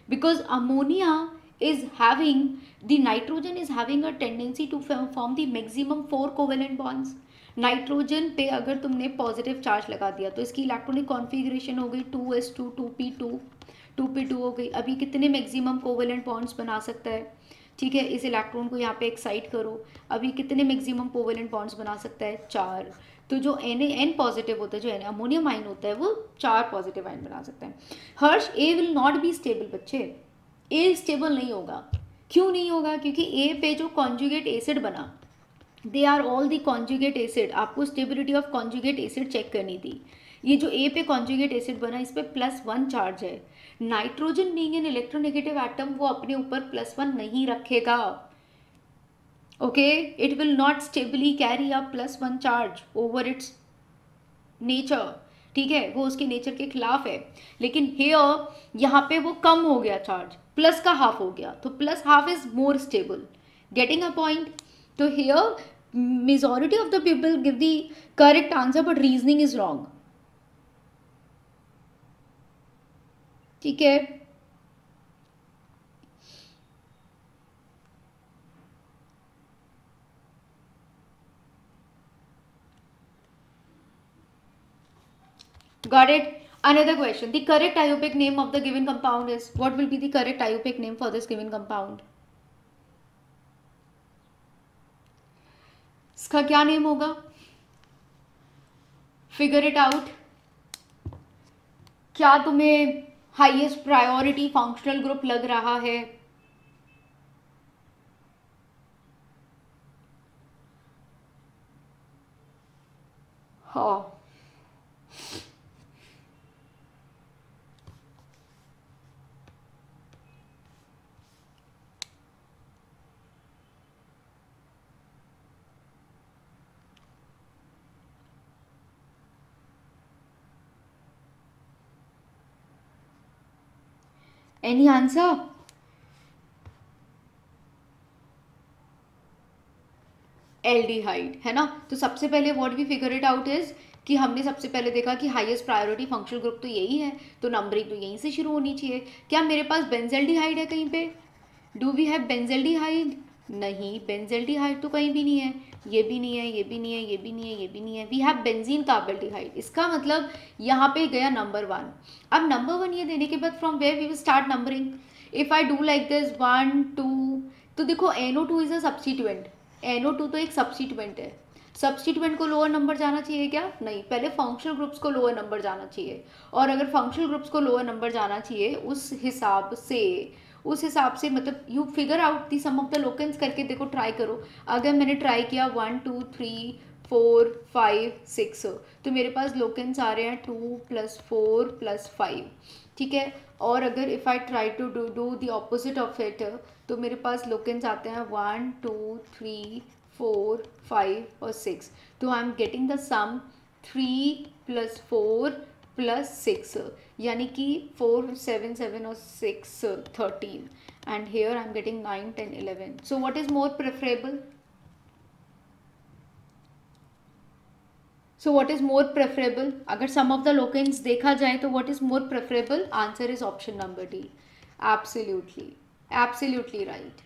Speaker 1: Because ammonia is having, the nitrogen is having a tendency to form the maximum 4 covalent bonds. Nitrogen पे अगर तुमने पॉजिटिव चार्ज लगा दिया तो इसकी इलेक्ट्रॉनिक कॉन्फ़िगरेशन हो गई 2s2 2p2 2p2 हो गई. अभी कितने मैक्सिमम कोवेलेंट बॉन्ड्स बना सकता है? ठीक है, इस इलेक्ट्रॉन को यहाँ पे एक्साइट करो. अभी कितने मैक्सिमम कोवेलेंट बॉन्ड्स बना सकता है? 4. तो जो N पॉजिटिव होता है, जो अमोनियम आयन होता है, वो 4 पॉजिटिव आयन बना सकता है. हर्ष, ए विल नॉट बी स्टेबल बच्चे. ए स्टेबल नहीं होगा. क्यों नहीं होगा? क्योंकि ए पे जो कॉन्जुगेट एसिड बना, they are all the conjugate acid. आपको stability of conjugate acid check करनी थी. ये जो ए पे कॉन्जुगेट एसिड बना, इस पे +1 चार्ज है. Nitrogen being an electronegative atom, वो अपने ऊपर +1 नहीं रखेगा. Okay, it will not stably carry a +1 charge over it's nature. ठीक है, वो उसके नेचर के खिलाफ है. लेकिन हेयर यहाँ पे वो कम हो गया चार्ज, प्लस का हाफ हो गया, तो +½ is more stable. Getting a point? तो hair majority of the people give the correct answer but reasoning is wrong. ठीक है, got it. Another question, the correct IUPAC name of the given compound is, what will be the correct IUPAC name for this given compound? इसका क्या नेम होगा? Figure it out. क्या तुम्हें हाईएस्ट प्रायोरिटी फंक्शनल ग्रुप लग रहा है? हाँ, एनी आंसर? एल्डिहाइड है ना. तो सबसे पहले what we figure it out is कि हमने सबसे पहले देखा कि हाईएस्ट प्रायोरिटी फंक्शनल ग्रुप तो यही है, तो नंबरिंग तो यहीं से शुरू होनी चाहिए. क्या मेरे पास बेंजल्डिहाइड है कहीं पे? Do we have benzaldehyde? नहीं, बेंजल्डिहाइड तो कहीं भी नहीं है. ये भी नहीं है, ये भी नहीं है, ये भी नहीं है, ये भी नहीं है. We have benzene carbaldehyde. इसका मतलब यहाँ पे गया नंबर 1. अब नंबर 1 ये देने के बाद from where we will start numbering. If I do like this 1 2, तो देखो NO2 is a substituent. NO2 तो एक सब्स्टिट्यूएंट है. सब्स्टिट्यूएंट को लोअर नंबर जाना चाहिए क्या? नहीं, पहले फंक्शनल ग्रुप्स को लोअर नंबर जाना चाहिए. और अगर फंक्शनल ग्रुप्स को लोअर नंबर जाना चाहिए, उस हिसाब से मतलब you figure out the sum of the locants करके देखो, ट्राई करो. अगर मैंने ट्राई किया 1 2 3 4 5 6, तो मेरे पास लोकेंस आ रहे हैं 2 + 4 + 5. ठीक है. और अगर if I try to do the opposite of it, तो मेरे पास लोकेंस आते हैं 1 2 3 4 5 और 6. तो I am getting the sum 3 + 4 + 6, यानी कि 4 7 7 और 6 13, and here I am getting 9 10 11. So what is more preferable? So what is more preferable? अगर sum of the locations देखा जाए तो what is more preferable? Answer is option number D. Absolutely, absolutely right.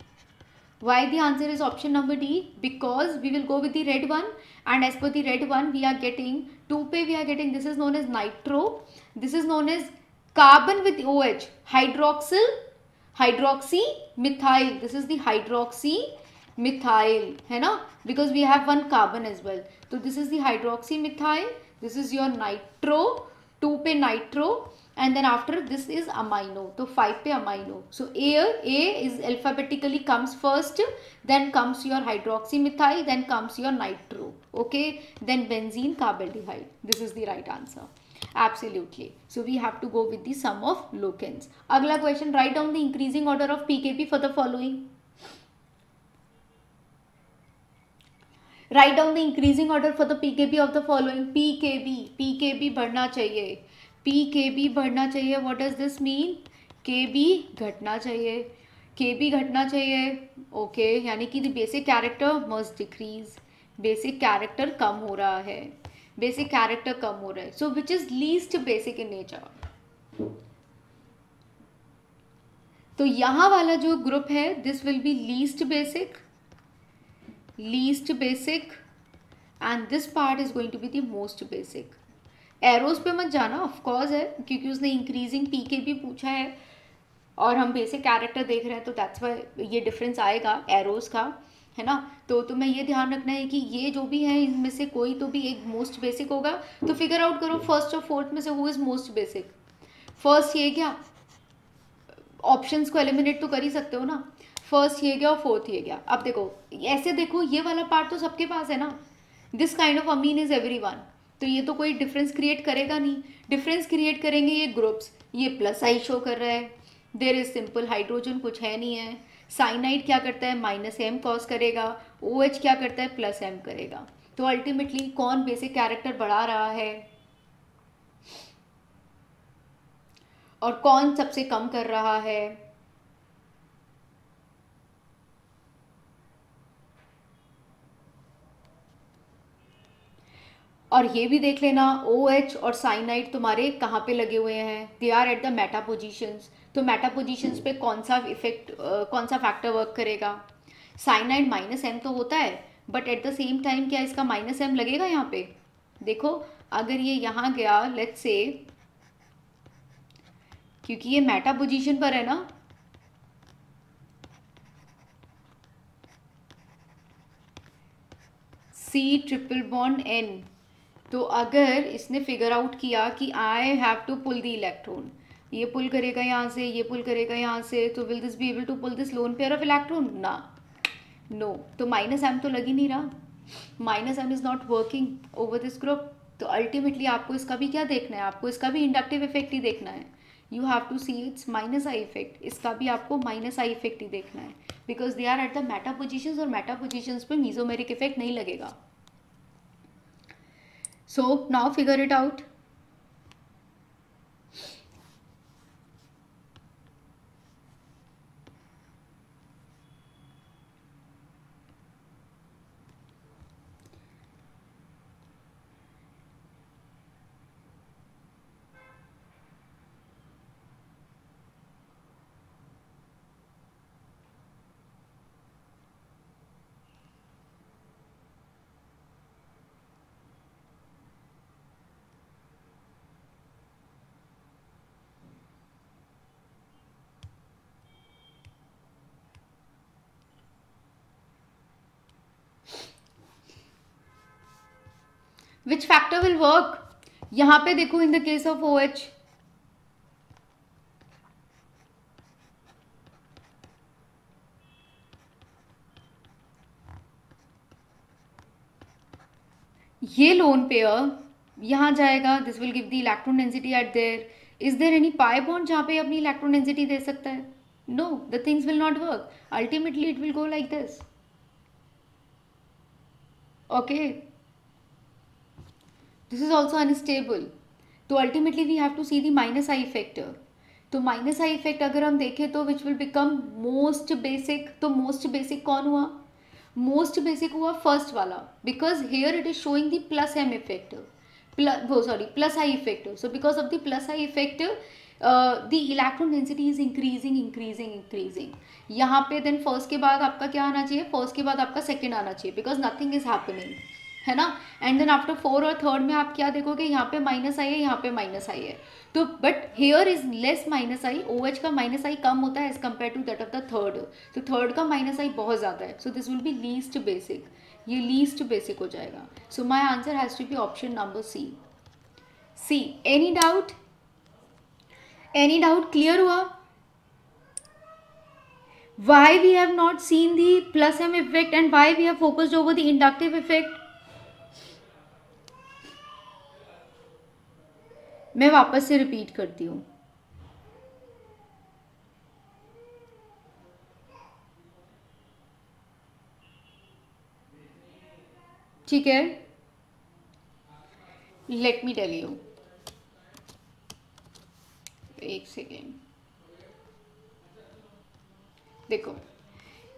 Speaker 1: Why the answer is option number D? Because we will go with the red one, and as per the red one we are getting 2 पे we are getting, this is known as nitro, this is known as carbon with OH, hydroxy methyl, this is the hydroxy methyl है ना, because we have one carbon as well. तो this is the hydroxy methyl, this is your nitro, 2 पे nitro, and then after this is amino, तो 5 पे amino. So A is alphabetically comes first, then comes your hydroxy methyl, then comes your nitro. Okay, then benzene कार्बल्डिहाइड. This is the right answer. Absolutely. So we have to go with the sum of locants. अगला question, write down the increasing order of pKb for the following. Write down the increasing order for the pKb of the following. pKb बढ़ना चाहिए, pKb बढ़ना चाहिए. What does this mean? Kb घटना चाहिए. के भी घटना चाहिए, ओके, यानी कि the basic character must decrease, basic character कम हो रहा है, बेसिक कैरेक्टर कम हो रहा है, so which is least basic in nature. तो यहाँ वाला जो ग्रुप है this will be least basic, least basic, and this part is going to be the most basic. Arrows पे मत जाना, ऑफ कोर्स है, क्योंकि उसने इंक्रीजिंग पी के भी पूछा है और हम बेसिक कैरेक्टर देख रहे हैं, तो दैट्स वाई ये डिफरेंस आएगा एरोज का, है ना। तो तुम्हें ये ध्यान रखना है कि ये जो भी है इनमें से कोई तो भी एक मोस्ट बेसिक होगा। तो फिगर आउट करो फर्स्ट और फोर्थ में से who is most basic. First ये क्या, ऑप्शंस को एलिमिनेट तो कर ही सकते हो ना, फर्स्ट ये गया और फोर्थ ये गया। अब देखो ऐसे देखो, ये वाला पार्ट तो सबके पास है ना, this kind of amine is everyone, तो ये तो कोई डिफरेंस क्रिएट करेगा नहीं। डिफरेंस क्रिएट करेंगे ये ग्रुप्स, ये प्लस आई शो कर रहा है, देर इज सिंपल हाइड्रोजन कुछ है नहीं है, साइनाइड क्या करता है माइनस एम कॉज करेगा, ओ OH क्या करता है प्लस एम करेगा। तो अल्टीमेटली कौन बेसिक कैरेक्टर बढ़ा रहा है और कौन सबसे कम कर रहा है। और ये भी देख लेना OH और साइनाइड तुम्हारे कहाँ पे लगे हुए हैं, they are at the meta positions. तो मेटा पोजिशंस पे कौन सा इफेक्ट, कौन सा फैक्टर वर्क करेगा। साइनाइड माइनस एम तो होता है, but at the same time क्या इसका माइनस एम लगेगा यहाँ पे। देखो अगर ये यहाँ गया लेट्स से, क्योंकि ये मेटा पोजीशन पर है ना, C ट्रिपल बॉन्ड N, तो अगर इसने फिगर आउट किया कि I have to pull the electron, ये पुल करेगा यहाँ से, ये पुल करेगा यहाँ से, तो will this be able to pull this lone pair of electron ना, नो। तो माइनस एम तो लग ही नहीं रहा, minus M is not working over this group. तो अल्टीमेटली आपको इसका भी क्या देखना है, आपको इसका भी इंडक्टिव इफेक्ट ही देखना है। You have to see it's minus I effect, इसका भी आपको माइनस आई इफेक्ट ही देखना है, because they are at the meta positions, और मेटा पोजिशंस पे मीजोमेरिक इफेक्ट नहीं लगेगा। So now figure it out. Which factor will work? यहाँ पे देखो in the case of OH, ये लोन पेयर यहाँ जाएगा, this will give the electron density at there. Is there any pi bond जहाँ पे अपनी इलेक्ट्रॉन डेंसिटी दे सकता है? No, the things will not work, ultimately it will go like this, okay. This is also unstable, तो ultimately we have to see the minus I factor. तो माइनस आई इफेक्ट अगर हम देखें तो which will become most basic, तो मोस्ट बेसिक कौन हुआ? मोस्ट बेसिक हुआ फर्स्ट वाला, because here it is showing the plus M effect, plus I effect. So because of the plus I effect the electron density is increasing increasing increasing. यहाँ पे देन फर्स्ट के बाद आपका क्या आना चाहिए, फर्स्ट के बाद आपका सेकेंड आना चाहिए, बिकॉज नथिंग इज हैपनिंग, है ना। एंड देन आफ्टर फोर और थर्ड में आप क्या देखोगे, यहाँ पे माइनस आई है, यहाँ पे माइनस आई है, तो but here is less minus I, OH का माइनस आई कम होता है as compare to that of the third, तो थर्ड का माइनस आई बहुत ज़्यादा है, so this will be least basic, ये लीस्ट बेसिक हो जाएगा। So my answer has to be option number C. Any doubt, any doubt, clear हुआ? Why we have not seen the plus m effect and why we have focused over the inductive effect? मैं वापस से रिपीट करती हूँ, ठीक है। लेट मी टेल यू, एक सेकेंड, देखो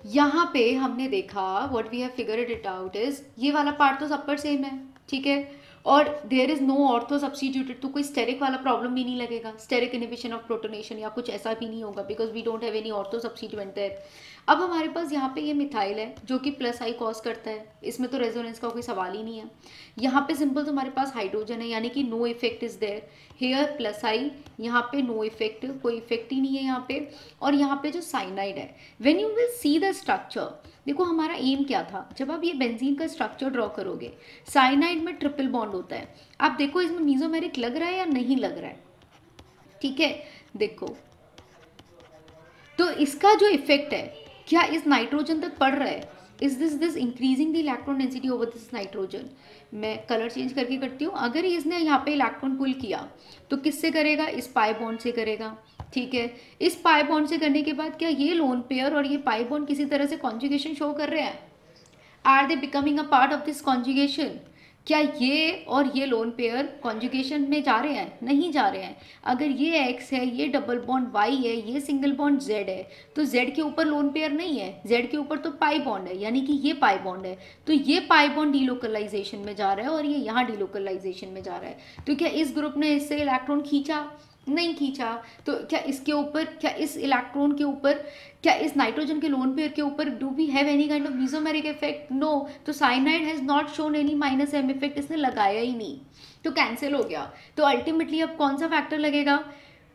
Speaker 1: यहाँ पे हमने देखा what we have figured it out is ये वाला पार्ट तो सब पर सेम है, ठीक है, और there is no ortho substituted, तो कोई स्टेरिक वाला प्रॉब्लम भी नहीं लगेगा, स्टेरिक इनहिबिशन ऑफ प्रोटोनेशन या कुछ ऐसा भी नहीं होगा, because we don't have any ortho substituent there. अब हमारे पास यहाँ पे ये मिथाइल है जो कि प्लस आई कॉज करता है, इसमें तो रेजोनेंस का कोई सवाल ही नहीं है। यहाँ पे सिंपल तो हमारे पास हाइड्रोजन है, यानी कि no effect is there here, plus I, यहाँ पे नो इफेक्ट, कोई इफेक्ट ही नहीं है यहाँ पे। और यहाँ पे जो साइनाइड है, when you will see the structure, देखो हमारा एम क्या था, जब आप ये बेंजीन का स्ट्रक्चर ड्रॉ करोगे, साइनाइड में ट्रिपल बॉन्ड होता है, आप देखो इसमें मीजोमेरिक लग रहा है या नहीं लग रहा है, ठीक है, देखो तो इसका जो इफेक्ट है क्या इस नाइट्रोजन तक पड़ रहा है, is this increasing the electron density over this nitrogen. मैं कलर चेंज करके करती हूँ, अगर इसने यहाँ पे इलेक्ट्रॉन पुल किया तो किससे करेगा, इस पाई बॉन्ड से करेगा, ठीक है, इस पाई बॉन्ड से करने के बाद क्या ये लोन पेयर और ये पाई बॉन्ड किसी तरह से कॉन्जुगेशन शो कर रहे हैं, are they becoming a part of this conjugation, क्या ये और ये लोन पेयर कॉन्जुगेशन में जा रहे हैं, नहीं जा रहे हैं। अगर ये x है, ये डबल बॉन्ड y है, ये सिंगल बॉन्ड z है, तो z के ऊपर लोन पेयर नहीं है, z के ऊपर तो पाई बॉन्ड है, यानी कि ये पाई बॉन्ड है, तो ये पाई बॉन्ड डीलोकलाइजेशन में जा रहा है और ये यहाँ डीलोकलाइजेशन में जा रहा है। तो क्या इस ग्रुप ने इससे इलेक्ट्रॉन खींचा, नहीं खींचा, तो क्या इसके ऊपर, क्या इस इलेक्ट्रॉन के ऊपर, क्या इस नाइट्रोजन के लोन पेयर के ऊपर do we have any kind of mesomeric effect, no, तो cyanide has not shown any minus M effect, इसने लगाया ही नहीं, तो कैंसिल हो गया। तो अल्टीमेटली अब कौन सा फैक्टर लगेगा,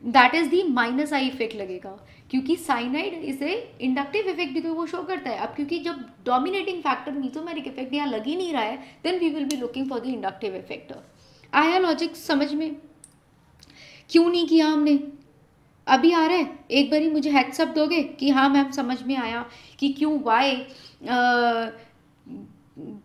Speaker 1: that is the minus I effect लगेगा, क्योंकि साइनाइड इसे इंडक्टिव इफेक्ट भी तो वो शो करता है। अब क्योंकि जब डोमिनेटिंग फैक्टर मीजोमेरिक इफेक्ट यहाँ लग ही नहीं रहा है, then we will be looking for the inductive effect. आया लॉजिक समझ में, क्यों नहीं किया हमने, अभी आ रहा है, एक बारी मुझे हेड्सअप दोगे कि हाँ मैम समझ में आया कि क्यों वाई,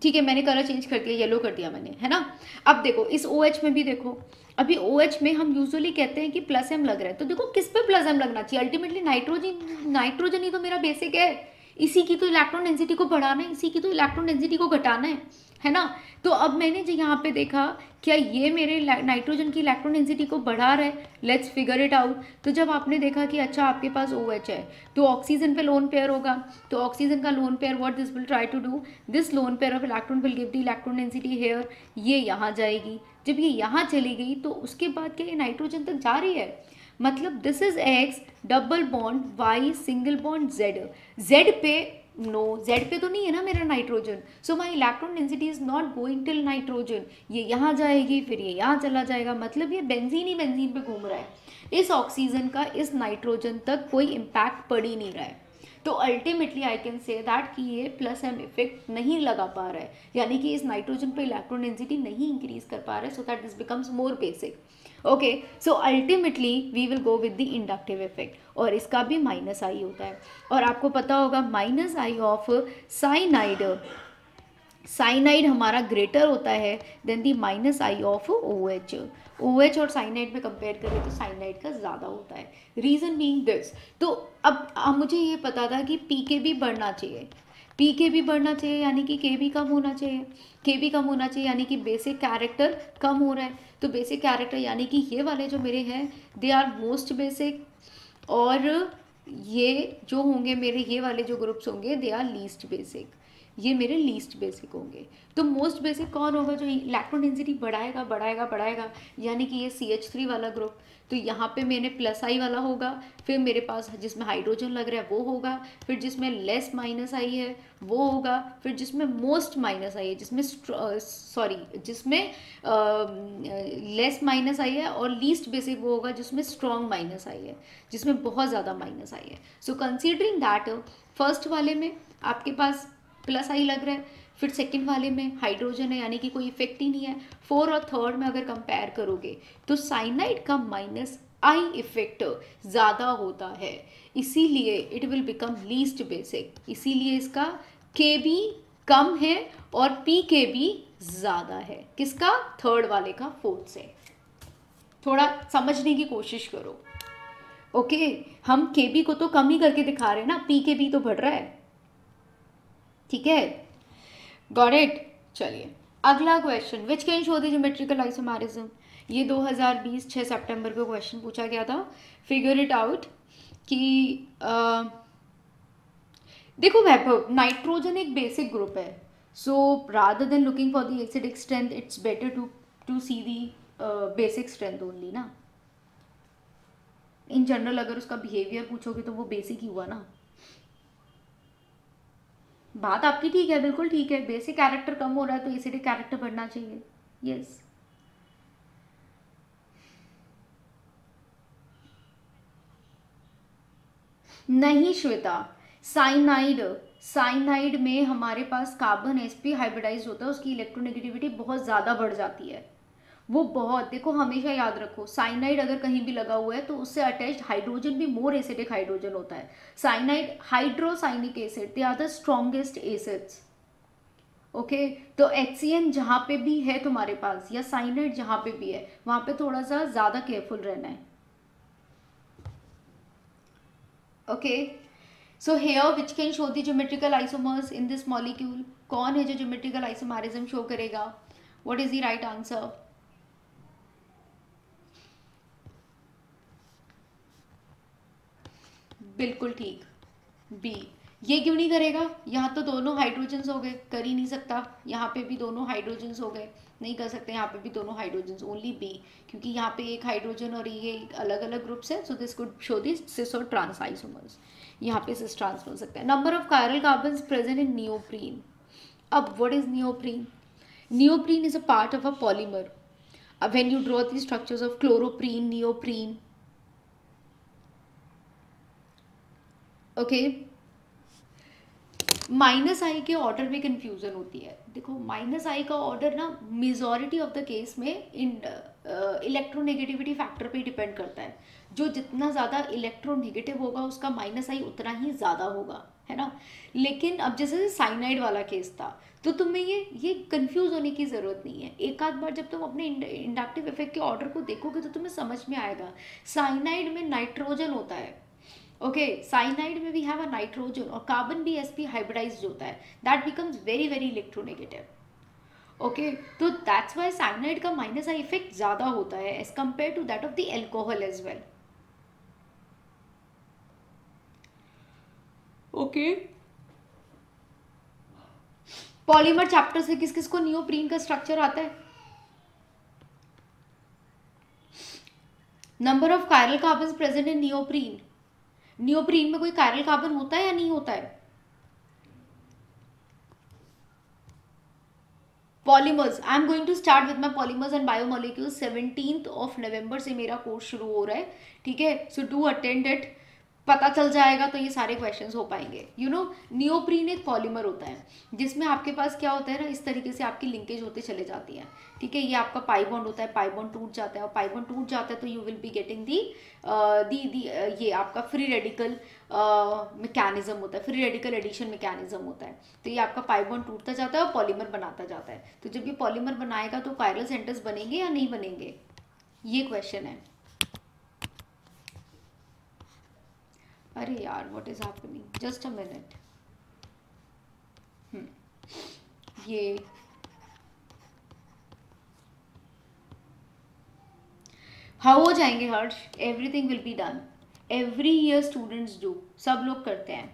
Speaker 1: ठीक है, मैंने कलर चेंज कर दिया, येलो कर दिया मैंने, है ना। अब देखो इस OH में भी देखो, अभी OH में हम यूजुअली कहते हैं कि प्लस एम लग रहा है, तो देखो किस पे प्लस एम लगना चाहिए, अल्टीमेटली नाइट्रोजन ही तो मेरा बेसिक है, इसी की तो इलेक्ट्रॉन डेंसिटी को बढ़ाना है, इसी की तो इलेक्ट्रॉन डेंसिटी को घटाना है ना। तो अब मैंने जो यहाँ पे देखा, क्या ये मेरे नाइट्रोजन की इलेक्ट्रॉन डेंसिटी को बढ़ा रहा है, लेट्स फिगर इट आउट। तो जब आपने देखा कि अच्छा आपके पास OH है, तो ऑक्सीजन पे लोन पेयर होगा, तो ऑक्सीजन का lone pair what this will try to do, this lone pair of electron will give the electron density here, ये यहाँ जाएगी, जब ये यहाँ चली गई तो उसके बाद क्या ये नाइट्रोजन तक जा रही है, मतलब this is X double bond Y single bond Z पे, नो Z पे तो नहीं है ना मेरा nitrogen, so my electron density is not going till nitrogen, ये यहाँ जाएगी फिर ये यहाँ चला जाएगा, मतलब ये बेंजीन ही बेंजीन पे घूम रहा है, इस ऑक्सीजन का इस नाइट्रोजन तक कोई इम्पैक्ट पड़ ही नहीं रहा है। तो ultimately I can say that कि ये प्लस एम इफेक्ट नहीं लगा पा रहा है, यानी कि इस नाइट्रोजन पे इलेक्ट्रॉन डेंसिटी नहीं इंक्रीज कर पा रहा है, so that this becomes more basic. Okay, so ultimately we will go with the inductive effect, और इसका भी माइनस आई होता है, और आपको पता होगा माइनस आई ऑफ साइनाइड हमारा ग्रेटर होता है than the minus I of OH। OH और साइनाइड में कंपेयर करें तो साइनाइड का ज़्यादा होता है, रीज़न बीइंग दिस। तो अब मुझे ये पता था कि पीके भी बढ़ना चाहिए, पीके भी बढ़ना चाहिए, यानी कि के भी कम होना चाहिए, के भी कम होना चाहिए, यानी कि बेसिक कैरेक्टर कम हो रहा है, तो बेसिक कैरेक्टर यानी कि ये वाले जो मेरे हैं दे आर मोस्ट बेसिक, और ये जो होंगे मेरे ये वाले जो ग्रुप्स होंगे दे आर लीस्ट बेसिक, ये मेरे लीस्ट बेसिक होंगे। तो मोस्ट बेसिक कौन होगा, जो इलेक्ट्रॉन डेंसिटी बढ़ाएगा बढ़ाएगा बढ़ाएगा, यानी कि ये CH3 वाला ग्रुप, तो यहाँ पे मैंने प्लस आई वाला होगा, फिर मेरे पास जिसमें हाइड्रोजन लग रहा है वो होगा, फिर जिसमें लेस माइनस आई है वो होगा, फिर जिसमें मोस्ट माइनस आई है, जिसमें लेस माइनस आई है, और लीस्ट बेसिक वो होगा जिसमें स्ट्रॉन्ग माइनस आई है, जिसमें बहुत ज़्यादा माइनस आई है। सो कंसीडरिंग दैट फर्स्ट वाले में आपके पास प्लस आई लग रहा है, फिर सेकंड वाले में हाइड्रोजन है, यानी कि कोई इफेक्ट ही नहीं है, 4 और 3rd में अगर कंपेयर करोगे तो साइनाइड का माइनस आई इफेक्ट ज़्यादा होता है, इसीलिए it will become least basic, इसीलिए इसका के भी कम है और पी के भी ज़्यादा है, किसका, 3rd वाले का 4th से। थोड़ा समझने की कोशिश करो, ओके हम के बी को तो कम ही करके दिखा रहे हैं ना, पी के बी तो बढ़ रहा है, ठीक है, गॉट इट। चलिए अगला question, which can show the geometrical isomerism, ये 2020 6 सितंबर को क्वेश्चन पूछा गया था। फिगर इट आउट कि देखो वैभव, नाइट्रोजन एक बेसिक ग्रुप है, so rather than looking for the acidic strength it's better to see the basic strength only ना. इन जनरल अगर उसका बिहेवियर पूछोगे तो वो बेसिक ही हुआ ना. बात आपकी ठीक है, बिल्कुल ठीक है, बेसिक कैरेक्टर कम हो रहा है तो एसिडिक कैरेक्टर बढ़ना चाहिए. यस. नहीं श्वेता, साइनाइड, साइनाइड में हमारे पास कार्बन sp हाइब्रिडाइज होता है, उसकी इलेक्ट्रोनेगेटिविटी बहुत ज़्यादा बढ़ जाती है. वो बहुत, देखो हमेशा याद रखो, साइनाइड अगर कहीं भी लगा हुआ है तो उससे अटैच्ड हाइड्रोजन भी मोर एसिडिक हाइड्रोजन होता है. Cyanide hydrocyanic acid, they are the strongest acids. Okay, तो HCN जहाँ पे भी है तुम्हारे पास या साइनाइड जहाँ पे भी है वहाँ पे थोड़ा सा ज़्यादा केयरफुल रहना है. Okay, so here which can show the geometrical isomers in this molecule. कौन है जो ज्योमेट्रिकल आइसोमरिज्म शो करेगा? What is the right answer? बिल्कुल ठीक, बी. ये क्यों नहीं करेगा? यहाँ तो दोनों हाइड्रोजन्स हो गए, कर ही नहीं सकता. यहाँ पे भी दोनों हाइड्रोजन्स हो गए, नहीं कर सकते. यहाँ पे भी दोनों हाइड्रोजन्स, ओनली बी, क्योंकि यहाँ पे एक हाइड्रोजन और ये अलग अलग ग्रुप्स है. So this could show this cis और ट्रांस आइसोमर्स. यहाँ पे सिस ट्रांस हो सकता है. Number of chiral carbons present in neoprene. अब what is neoprene? Neoprene is a part of a polymer. When you draw the structures of chloroprene, neoprene, okay. Minus I के ऑर्डर में कंफ्यूजन होती है. देखो माइनस आई का ऑर्डर ना मेजॉरिटी ऑफ द केस में इलेक्ट्रोनेगेटिविटी फैक्टर पे डिपेंड करता है. जो जितना ज़्यादा इलेक्ट्रोनेगेटिव होगा उसका माइनस आई उतना ही ज़्यादा होगा, है ना. लेकिन अब जैसे साइनाइड वाला केस था तो तुम्हें ये कंफ्यूज होने की ज़रूरत नहीं है. एक आध बार जब तुम अपने इंडक्टिव इफेक्ट के ऑर्डर को देखोगे तो तुम्हें समझ में आएगा. साइनाइड में नाइट्रोजन होता है. ओके, साइनाइड में वी हैव अ नाइट्रोजन और कार्बन भी sp हाइब्रिडाइज्ड होता है. That becomes very very electronegative. Okay, तो दैट्स वाई साइनाइड का माइनस आई इफेक्ट ज़्यादा होता है as compare to that of the alcohol as well. Okay, polymer chapter से किस किस को नियोप्रीन का स्ट्रक्चर आता है? Number of chiral carbon present in neoprene. Neoprene में कोई कायरल कार्बन होता है या नहीं होता है? Polymers, I am going to start with my polymers and biomolecules. 17th of November से मेरा कोर्स शुरू हो रहा है, ठीक है. So do attend it. पता चल जाएगा तो ये सारे क्वेश्चंस हो पाएंगे. यू नो, नियोप्रीन एक पॉलीमर होता है जिसमें आपके पास क्या होता है ना, इस तरीके से आपकी लिंकेज होते चले जाती है, ठीक है. ये आपका पाई बॉन्ड होता है, पाई बॉन्ड टूट जाता है और पाई बॉन्ड टूट जाता है तो you will be getting the ये आपका फ्री रेडिकल मैकेनिज्म होता है, फ्री रेडिकल एडिशन मैकेनिज्म होता है. तो ये आपका पाई बॉन्ड टूटता जाता है और पॉलीमर बनाता जाता है. तो जब ये पॉलीमर बनाएगा तो कायरल सेंटर्स बनेंगे या नहीं बनेंगे, ये क्वेश्चन है. अरे यार, what is happening, just a minute. ये हाँ हो जाएंगे Harsh, everything will be done. Every year students do, सब लोग करते हैं,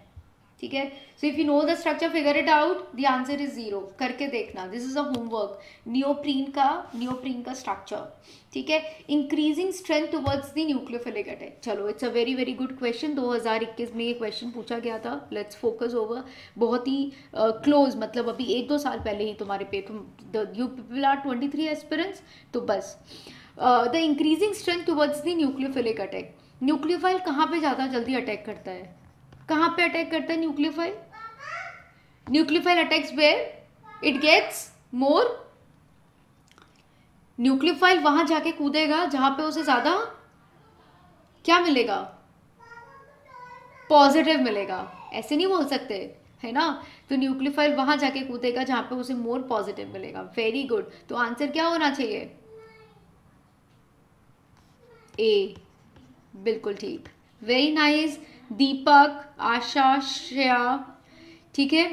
Speaker 1: ठीक है. So if you know the structure figure it out. The answer is 0. करके देखना, this is a homework. Neoprene का स्ट्रक्चर, ठीक है. Increasing strength towards the nucleophilic attack. चलो, it's a very very good question. 2021 में ये क्वेश्चन पूछा गया था. Let's focus over. बहुत ही क्लोज, मतलब अभी 1-2 साल पहले ही तुम्हारे पे, यू पीपल आर 23 एस्पिरेंट्स, तो बस. The increasing strength towards the nucleophilic attack. Nucleophile कहाँ पे ज़्यादा जल्दी अटैक करता है? कहाँ पे अटैक करता है nucleophile? Nucleophile attacks where it gets more. Nucleophile वहां जाके कूदेगा जहां पे उसे ज्यादा क्या मिलेगा? पॉजिटिव मिलेगा. ऐसे नहीं बोल सकते, है ना. तो न्यूक्लियोफाइल वहां जाके कूदेगा जहां पे उसे मोर पॉजिटिव मिलेगा. Very good. तो आंसर क्या होना चाहिए? ए. बिल्कुल ठीक. Very nice. दीपक, आशा, श्रेया, ठीक है.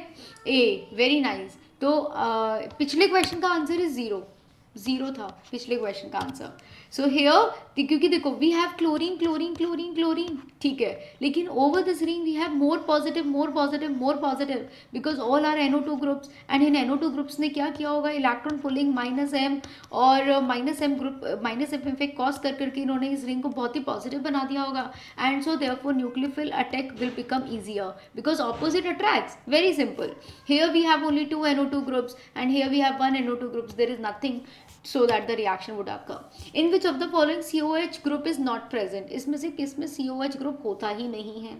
Speaker 1: A, very nice. तो पिछले क्वेश्चन का आंसर इज 0 था, पिछले क्वेश्चन का आंसर. सो हेयर, क्योंकि देखो we have chlorine chlorine chlorine chlorine, ठीक है, लेकिन over this ring we have more positive more positive more positive, because all are NO2 groups, and in NO2 groups ने क्या किया होगा, इलेक्ट्रॉन पुलिंग -m और -m group -m effect cause कर करके इन्होंने इस रिंग को बहुत ही पॉजिटिव बना दिया होगा, and so therefore nucleophile attack will become easier because opposite attracts, very simple. Here we have only 2 NO2 groups and here we have 1 NO2 groups. There is nothing so that the reaction would occur. In which of the following COH group is not present? इसमें से किस में COH group होता ही नहीं है,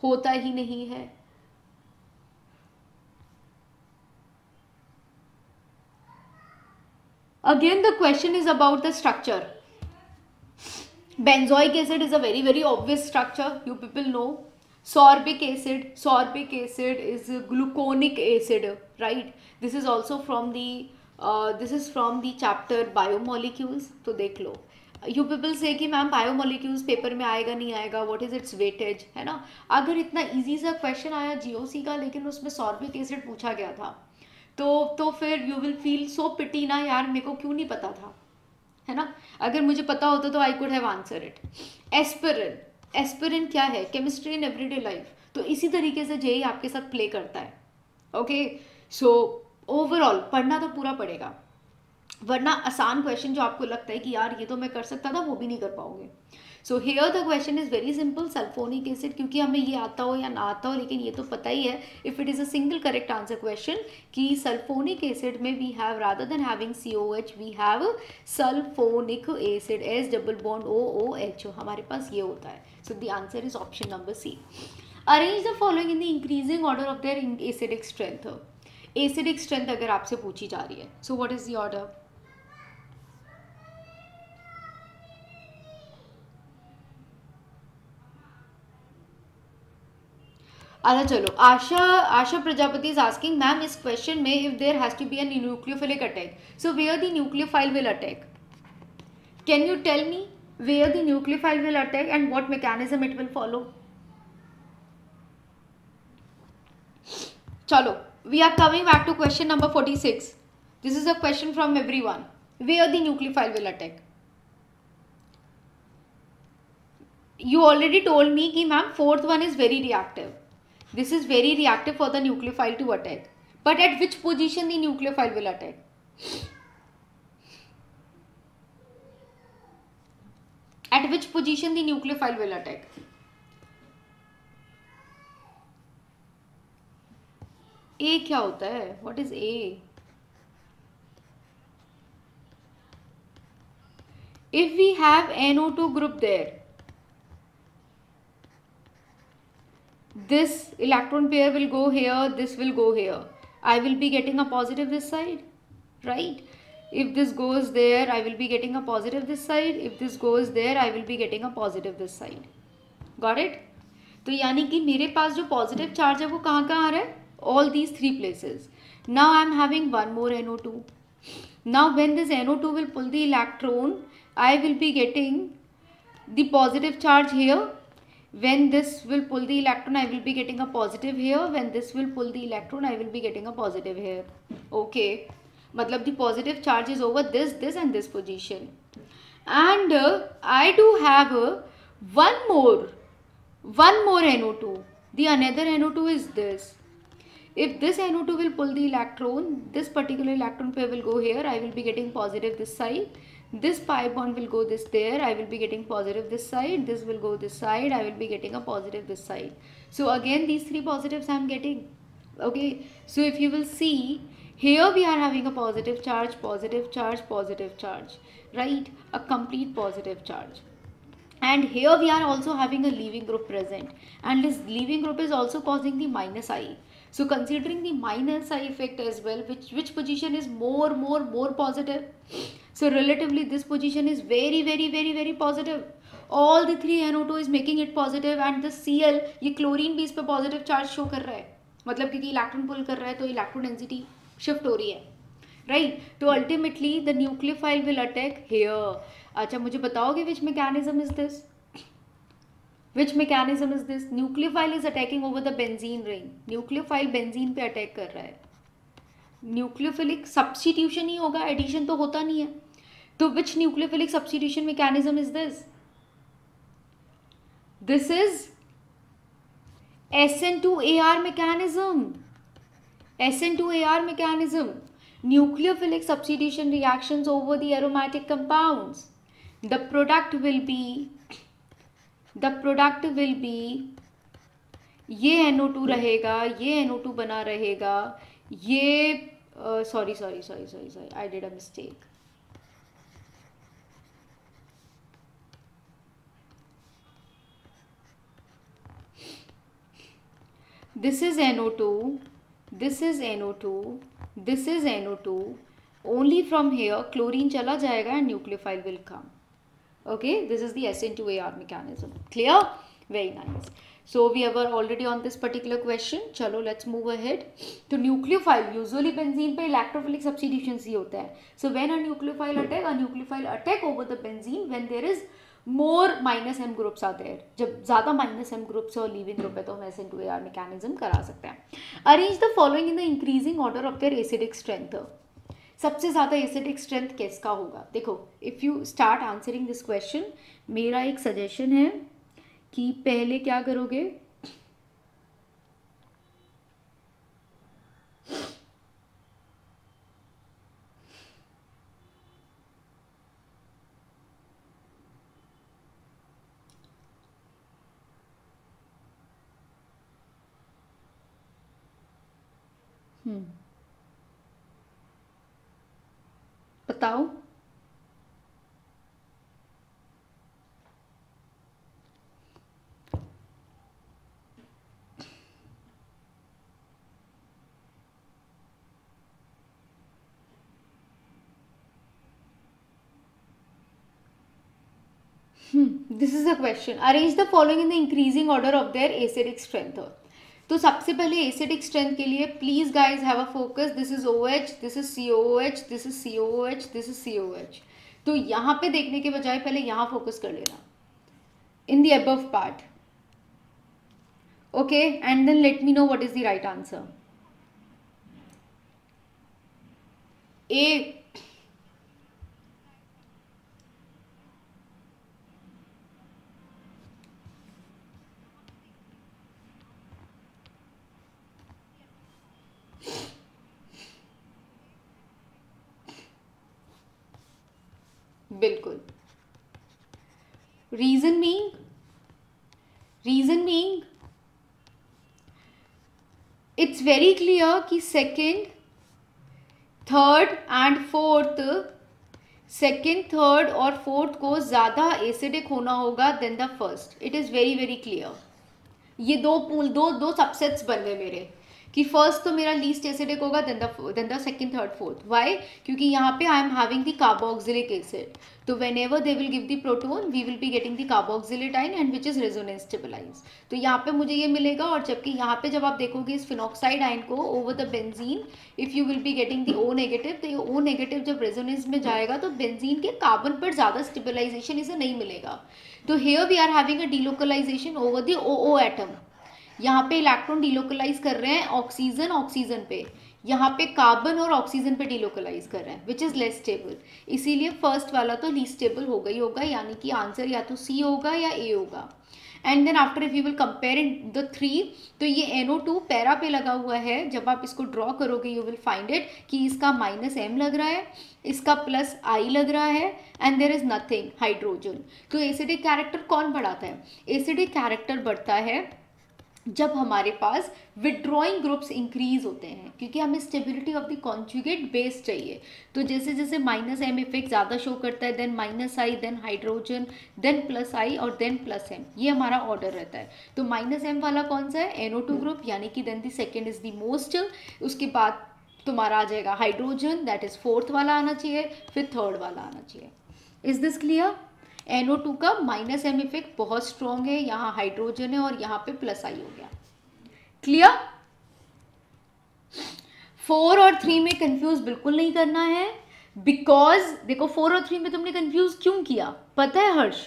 Speaker 1: होता ही नहीं है. Again the question is about the structure. Benzoic acid is a very obvious structure, you people know. Sorbic acid is gluconic acid, right? This is also from the chapter biomolecules. तो देख लो. You people say कि मैम बायोमोलिक्यूल्स पेपर में आएगा नहीं आएगा, व्हाट इज इट्स वेटेज, है ना. अगर इतना इजी सा क्वेश्चन आया GOC का लेकिन उसमें सॉर्बिक एसिड पूछा गया था, तो फिर यू विल फील सो पिटी ना, यार मेरे को क्यों नहीं पता था, है ना. अगर मुझे पता होता तो I could have answer it. Aspirin क्या है, केमिस्ट्री इन एवरीडे लाइफ, तो इसी तरीके से जेई आपके साथ प्ले करता है. ओके, सो ओवरऑल पढ़ना तो पूरा पड़ेगा, वरना आसान क्वेश्चन जो आपको लगता है कि यार ये तो मैं कर सकता था, वो भी नहीं कर पाओगे. So here the question is very simple, sulphonic acid, क्योंकि हमें ये आता हो या ना आता हो, लेकिन ये तो पता ही है if it is a single correct answer question कि सल्फोनिक एसिड में we have rather than having COH we have sulphonic acid, S double bond OOH, हमारे पास ये होता है. So the answer is option number C. Arrange the following in the increasing order of their acidic strength. Acidic strength अगर आपसे पूछी जा रही है, so what is the order. अच्छा चलो, Asha Prajapati is asking ma'am इस क्वेश्चन में if there has to be an nucleophilic attack, so where the nucleophile will attack, can you tell me where the nucleophile will attack and what mechanism it will follow. चलो, we are coming back to question number 46. This is a question from everyone, where the nucleophile will attack. You already told me कि ma'am fourth one is very reactive. This is very reactive for the nucleophile to attack. But at which position the nucleophile will attack? At which position the nucleophile will attack? A क्या होता है? What is A? If we have NO2 group there, this electron pair will go here, this will go here. I will be getting a positive this side, right? If this goes there, I will be getting a positive this side. If this goes there, I will be getting a positive this side. Got it? तो यानी कि मेरे पास जो पॉजिटिव चार्ज है वो कहाँ कहाँ आ रहा है? All these three places. Now I am having one more NO2. Now when this NO2 will pull the electron, I will be getting the positive charge here. When this will pull the electron, I will be getting a positive here. When this will pull the electron, I will be getting a positive here. Okay, मतलब the positive charge is over this and this position. And I do have one more NO2. The another NO2 is this. If this NO2 will pull the electron, this particular electron pair will go here. I will be getting positive this side. This pi bond will go this there. I will be getting positive this side. This will go this side. I will be getting a positive this side. So again these three positives I am getting. Okay, so if you will see here we are having a positive charge, positive charge, positive charge, right? A complete positive charge. And here we are also having a leaving group present, and this leaving group is also causing the minus I. So considering the minus I effect as well, which position is more positive? So relatively this position is very positive. All the three NO2 is making it positive, and the Cl ये क्लोरीन भी इस पे पॉजिटिव चार्ज शो कर रहा है, मतलब क्योंकि इलेक्ट्रॉन पुल कर रहा है तो इलेक्ट्रॉन डेंसिटी शिफ्ट हो रही है, राइट? तो ultimately the nucleophile will attack here. अच्छा मुझे बताओगे which mechanism is this? Which mechanism is this? Nucleophile is attacking over the benzene ring. Nucleophile benzene पे अटैक कर रहा है. न्यूक्लियोफिलिक सब्स्टिट्यूशन ही होगा, एडिशन तो होता नहीं है. तो which nucleophilic substitution mechanism is this? This is SN2AR mechanism. SN2AR mechanism. Nucleophilic substitution reactions over the aromatic compounds. The product will be ये NO2 रहेगा, ये NO2 बना रहेगा, ये sorry, I did a mistake. This is NO2, this is NO2, this is NO2. Only from here chlorine चला जाएगा and nucleophile will come. Okay, this is the SN2AR mechanism. Clear? Very nice. So we were already on this particular question. चलो let's move ahead. तो nucleophile usually benzene पे electrophilic substitutions ही होता है. So when a nucleophile attack over the benzene when there is more minus M groups are there. जब ज़्यादा minus M groups और leaving group है तो हम SN2AR mechanism करा सकते हैं. Arrange the following in the increasing order of their acidic strength. सबसे ज़्यादा एसिडिक स्ट्रेंथ किसका होगा? देखो, if you start answering this question, मेरा एक सजेशन है कि पहले क्या करोगे, बताओ. This is a question. Arrange the following in the increasing order of their acidic strength. तो सबसे पहले एसिडिक स्ट्रेंथ के लिए please guys have a focus. This is OH, this is COOH, this is COOH, this is COH. तो यहाँ पे देखने के बजाय पहले यहाँ फोकस कर लेना in the above part. Okay, and then let me know what is the right answer. A बिल्कुल. Reason being it's very clear कि second, third and fourth, second, third और फोर्थ को ज़्यादा एसिडिक होना होगा then the first. It is very very clear. ये दो सबसेट्स बन गए मेरे कि फर्स्ट तो मेरा लीस्ट एसिडिक होगा then the second, third, fourth. Why? क्योंकि यहाँ पे I am having the carboxylic acid. तो whenever they will give the proton we will be getting the carboxylate ion and which is resonance stabilize. तो यहाँ पे मुझे ये मिलेगा. और जबकि यहाँ पे जब आप देखोगे इस फिनॉक्साइड आयन को over the benzene, if you will be getting the O negative, तो ये O नेगेटिव जब रेजोनेंस में जाएगा तो बेंजीन के कार्बन पर ज़्यादा स्टेबलाइजेशन इसे नहीं मिलेगा. तो here we are having a delocalization over the OO atom. यहाँ पे इलेक्ट्रॉन डिलोकलाइज कर रहे हैं ऑक्सीजन पे, यहाँ पे कार्बन और ऑक्सीजन पे डिलोकलाइज कर रहे हैं विच इज़ लेस स्टेबल. इसीलिए फर्स्ट वाला तो लीस्ट स्टेबल होगा ही होगा, यानी कि आंसर या तो C होगा या A होगा. And then after if you will compare in the 3, तो ये NO2 पैरा पे लगा हुआ है. जब आप इसको ड्रॉ करोगे यू विल फाइंड इट कि इसका -M लग रहा है, इसका +I लग रहा है and there is nothing hydrogen. तो एसिडिक कैरेक्टर कौन बढ़ाता है? एसिडिक कैरेक्टर बढ़ता है जब हमारे पास विड्रॉइंग ग्रुप्स इंक्रीज होते हैं, क्योंकि हमें stability of the conjugate base चाहिए. तो जैसे जैसे -M इफेक्ट ज़्यादा शो करता है, then -I, then hydrogen, then +I और देन +M, ये हमारा ऑर्डर रहता है. तो -M वाला कौन सा है? NO2 ग्रुप, यानी कि then the second is the most. उसके बाद तुम्हारा आ जाएगा हाइड्रोजन, दैट इज फोर्थ वाला आना चाहिए, फिर थर्ड वाला आना चाहिए. Is this clear? NO2 का -M इफेक्ट बहुत स्ट्रॉन्ग है, यहाँ हाइड्रोजन है और यहाँ पे +I हो गया. क्लियर? 4 और 3 में कंफ्यूज बिल्कुल नहीं करना है, बिकॉज देखो 4 और 3 में तुमने कंफ्यूज क्यों किया पता है हर्ष?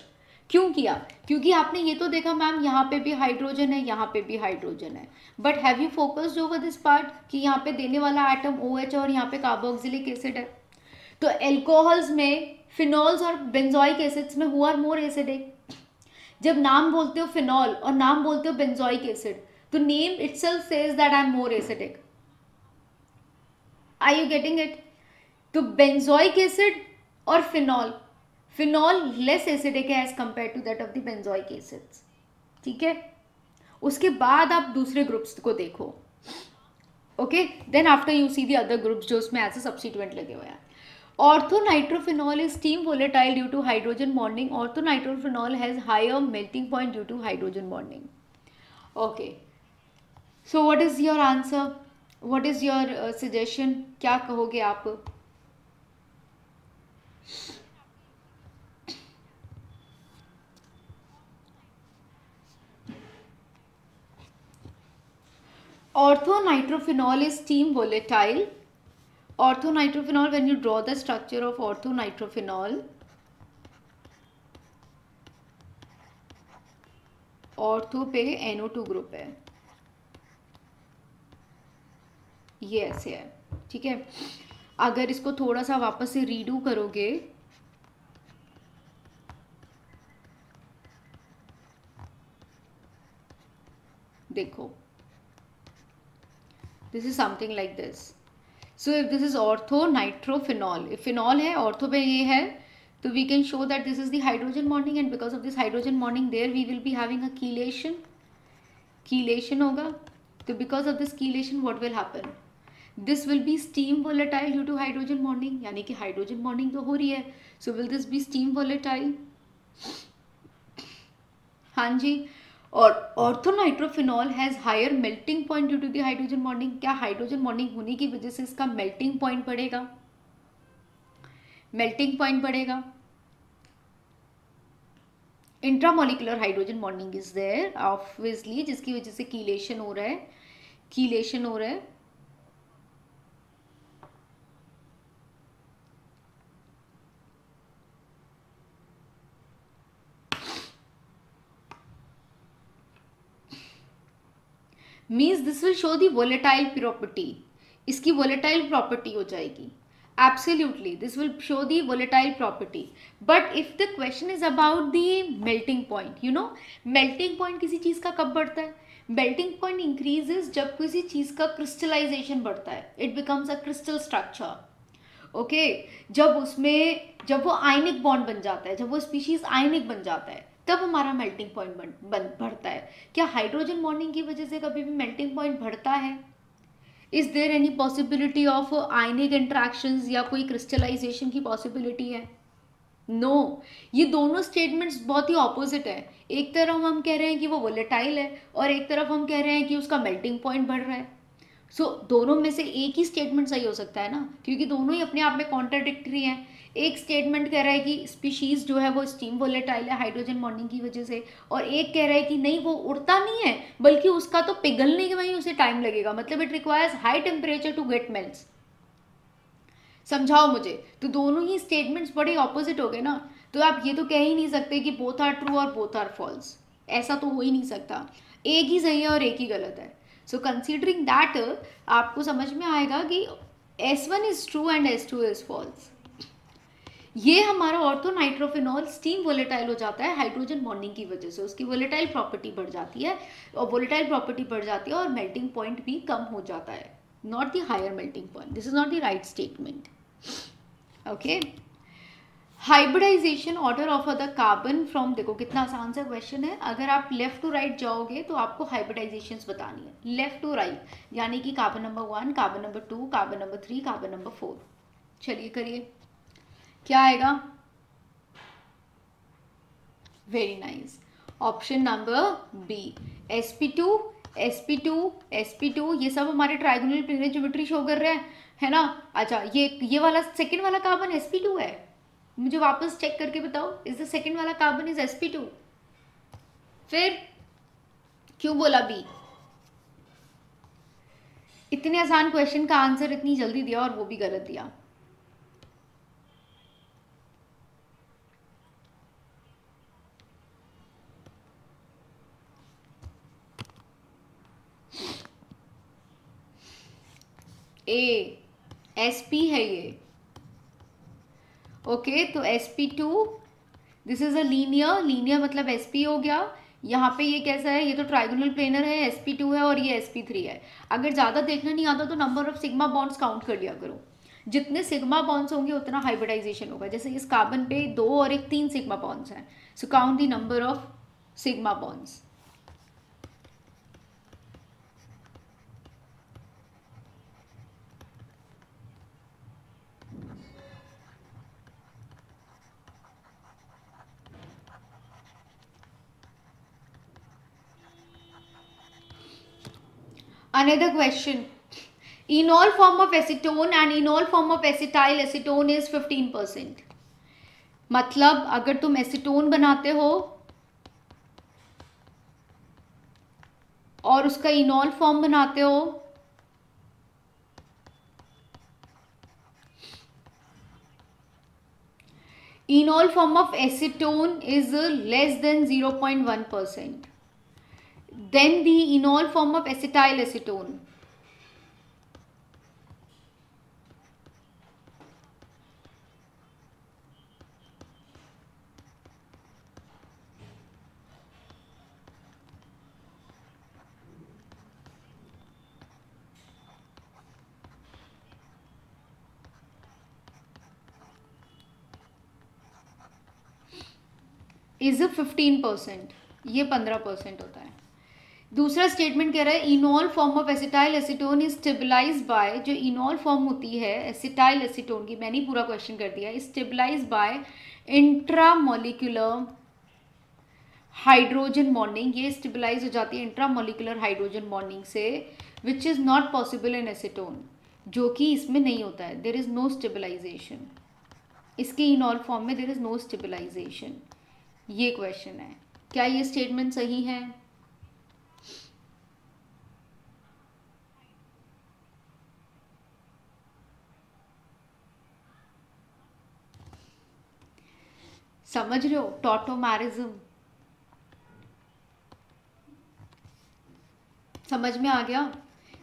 Speaker 1: क्यों किया? क्योंकि आपने ये तो देखा मैम यहाँ पे भी हाइड्रोजन है, यहाँ पे भी हाइड्रोजन है, but have you focused over this part कि यहाँ पे देने वाला एटम OH और यहाँ पे कार्बोक्सिलिक एसिड है. तो एल्कोहल्स में फिनॉल्स और बेंजोइक एसिड्स में हु आर मोर एसिडिक? जब नाम बोलते हो फिनॉल और नाम बोलते हो बेंजोइक एसिड, तो name itself says that I am more acidic. Are you getting it? तो बेंजोइक एसिड और फिनॉल, फिनॉल लेस एसिडिक है as compared to that of the benzoic acids. ठीक है, उसके बाद आप दूसरे ग्रुप्स को देखो. Okay, then after you see the other groups जो उसमें एज ए सब्स्टिट्यूएंट लगे हुए हैं. Orthonitrophenol is steam volatile due to hydrogen bonding. Orthonitrophenol has higher melting point due to hydrogen bonding. Okay. So what is your answer? What is your suggestion? क्या कहोगे आप? Orthonitrophenol is steam volatile. Orthonitrophenol, when you draw the structure of orthonitrophenol, ortho पे NO2 ग्रुप है, ये ऐसे है. ठीक है, अगर इसको थोड़ा सा वापस से रीडू करोगे, देखो, this is something like this. So if this is ortho nitrophenol, if phenol है, ऑर्थो पे ये है, तो we can show that this is the hydrogen bonding, and because of this hydrogen bonding there we will be having a chelation. Chelation होगा, तो because of this chelation what will happen? This will be steam volatile due to hydrogen bonding, यानी कि हाइड्रोजन बॉन्डिंग तो हो रही है. So will this be steam volatile? हाँ जी. और ortho nitrophenol has higher melting point due to the hydrogen bonding. क्या हाइड्रोजन बॉन्डिंग होने की वजह से इसका मेल्टिंग पॉइंट बढ़ेगा? मेल्टिंग पॉइंट बढ़ेगा. Intramolecular hydrogen bonding is there obviously, जिसकी वजह से कीलेशन हो रहा है, कीलेशन हो रहा है. Means this will show the volatile property, इसकी वोलेटाइल प्रॉपर्टी हो जाएगी. Absolutely, this will show the volatile property. But if the question is about the melting point, you know, melting point किसी चीज़ का कब बढ़ता है? Melting point increases जब किसी चीज़ का crystallization बढ़ता है. It becomes a crystal structure. Okay, जब वो आयनिक बॉन्ड बन जाता है, जब वो स्पीशीज आयनिक बन जाता है, तब हमारा मेल्टिंग पॉइंट बढ़ता है. क्या हाइड्रोजन बॉन्डिंग की वजह से कभी भी मेल्टिंग पॉइंट बढ़ता है? Is there any possibility of ionic interactions या कोई क्रिस्टलाइजेशन की पॉसिबिलिटी है? नो. ये दोनों स्टेटमेंट्स बहुत ही ऑपोजिट है. एक तरफ हम कह रहे हैं कि वो वोलेटाइल है और एक तरफ हम कह रहे हैं कि उसका मेल्टिंग पॉइंट बढ़ रहा है. सो दोनों में से एक ही स्टेटमेंट सही हो सकता है ना, क्योंकि दोनों ही अपने आप में कॉन्ट्राडिक्टरी हैं. एक स्टेटमेंट कह रहा है कि स्पीशीज जो है वो स्टीम वोलेटाइल है हाइड्रोजन बॉन्डिंग की वजह से, और एक कह रहा है कि नहीं, वो उड़ता नहीं है बल्कि उसका तो पिघलने के वहीं उसे टाइम लगेगा, मतलब it requires high temperature to get melts. समझाओ मुझे. तो दोनों ही स्टेटमेंट्स बड़े ऑपोजिट हो गए ना. तो आप ये तो कह ही नहीं सकते कि बोथ आर ट्रू और बोथ आर फॉल्स. ऐसा तो हो ही नहीं सकता. एक ही सही है और एक ही गलत है. सो कंसीडरिंग दैट आपको समझ में आएगा कि S1 is true and S2 is false. ये हमारा ऑर्थोनाइट्रोफिनॉल स्टीम वोलेटाइल हो जाता है हाइड्रोजन बॉन्डिंग की वजह से, उसकी वोलेटाइल प्रॉपर्टी बढ़ जाती है, और वोलेटाइल प्रॉपर्टी बढ़ जाती है और मेल्टिंग पॉइंट भी कम हो जाता है. Not the higher melting point. This is not the right statement. Okay. Hybridization order of the carbon from, देखो कितना आसान सा क्वेश्चन है. अगर आप लेफ्ट टू राइट जाओगे तो आपको हाइब्रिडाइजेशन बतानी है, लेफ्ट टू राइट, यानी कि carbon number 1, carbon number 2, carbon number 3, carbon number 4. चलिए करिए, क्या आएगा? Very nice. Option number B, sp2, sp2, sp2, ये सब हमारे ट्राइगोनल प्लेनर ज्योमेट्री शो कर रहे हैं, है ना. अच्छा, ये वाला सेकंड वाला कार्बन sp2 है. मुझे वापस चेक करके बताओ, इज द सेकंड वाला कार्बन इज sp2? फिर क्यों बोला बी? इतने आसान क्वेश्चन का आंसर इतनी जल्दी दिया और वो भी गलत दिया. ए sp है ये, ओके, तो sp2 this is a linear, linear मतलब sp हो गया। यहाँ पे ये कैसा है, ये तो ट्राइगोनल प्लेनर है, sp2 है और ये sp3 है। अगर ज़्यादा देखना नहीं आता तो number of sigma bonds count कर लिया करो। जितने सिग्मा बॉन्ड्स होंगे उतना हाइब्रिडाइजेशन होगा। जैसे इस कार्बन पे 2 और एक 3 सिग्मा बॉन्ड्स हैं, so count the number of sigma bonds. Another question. Enol form of acetone and enol form of acetyl acetone is 15%. मतलब अगर तुम एसीटोन बनाते हो और उसका इनॉल फॉर्म बनाते हो, इनॉल form of acetone is less than 0.1%. Then the enol form of acetyl acetone is 15%, ये 15% होता है। दूसरा स्टेटमेंट कह रहा है enol form of acetyl acetone is stabilize by, जो इनॉल फॉर्म होती है एसिटाइल एसीटोन की, मैंने पूरा क्वेश्चन कर दिया, stabilize by intramolecular hydrogen bonding. ये स्टेबलाइज हो जाती है इंट्रामोलिकुलर हाइड्रोजन बॉन्डिंग से, which is not possible in acetone, जो कि इसमें नहीं होता है। देर इज़ नो स्टेबलाइजेशन, इसके इनॉल फॉर्म में देर इज़ नो स्टेबलाइजेशन। ये क्वेश्चन है, क्या ये स्टेटमेंट सही है? समझ रहे हो? टॉटोमैरिज्म समझ में आ गया?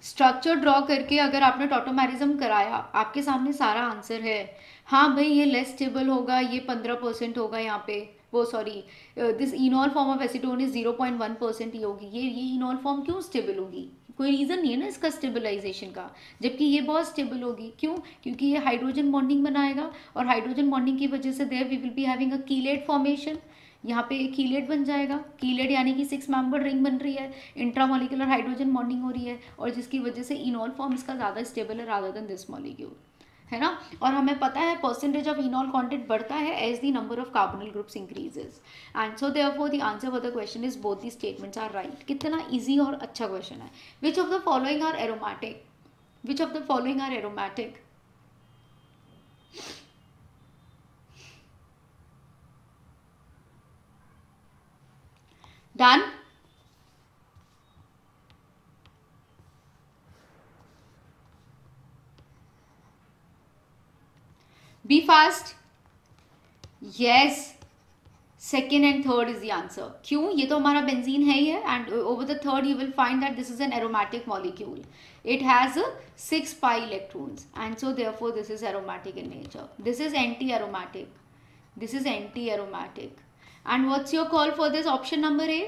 Speaker 1: स्ट्रक्चर ड्रॉ करके अगर आपने टॉटोमैरिज्म कराया, आपके सामने सारा आंसर है। हाँ भाई, ये लेस स्टेबल होगा, ये 15% होगा यहाँ पे, वो sorry this इनॉल form of acetone is 0.1% ही होगी। ये इनॉल फॉर्म क्यों स्टेबल होगी? कोई रीज़न नहीं है ना इसका स्टेबलाइजेशन का, जबकि ये बहुत स्टेबल होगी। क्यों? क्योंकि ये हाइड्रोजन बॉन्डिंग बनाएगा और हाइड्रोजन बॉन्डिंग की वजह से there we will be having a chelate formation. यहाँ पे एक कीलेट बन जाएगा, कीलेट यानी कि 6 मेंबर रिंग बन रही है, इंट्रामोलिकुलर हाइड्रोजन बॉन्डिंग हो रही है, और जिसकी वजह से इनॉल फॉर्म इसका ज़्यादा स्टेबल है रादर देन दिस मॉलिक्यूल, है ना। और हमें पता है परसेंटेज ऑफ इनॉल कंटेंट बढ़ता है as the number of carbonyl groups increases, and so therefore the answer for the question is both the statements are right. कितना इजी और अच्छा क्वेश्चन है। Which of the following are aromatic? Which of the following are aromatic? Done? Be fast. Yes, second and third is the answer. क्यों? ये तो हमारा बेंजीन है ही है, and over the third you will find that this is an aromatic molecule. It has 6 pi electrons, and so therefore this is aromatic in nature. This is anti-aromatic. This is anti-aromatic. And what's your call for this option number A?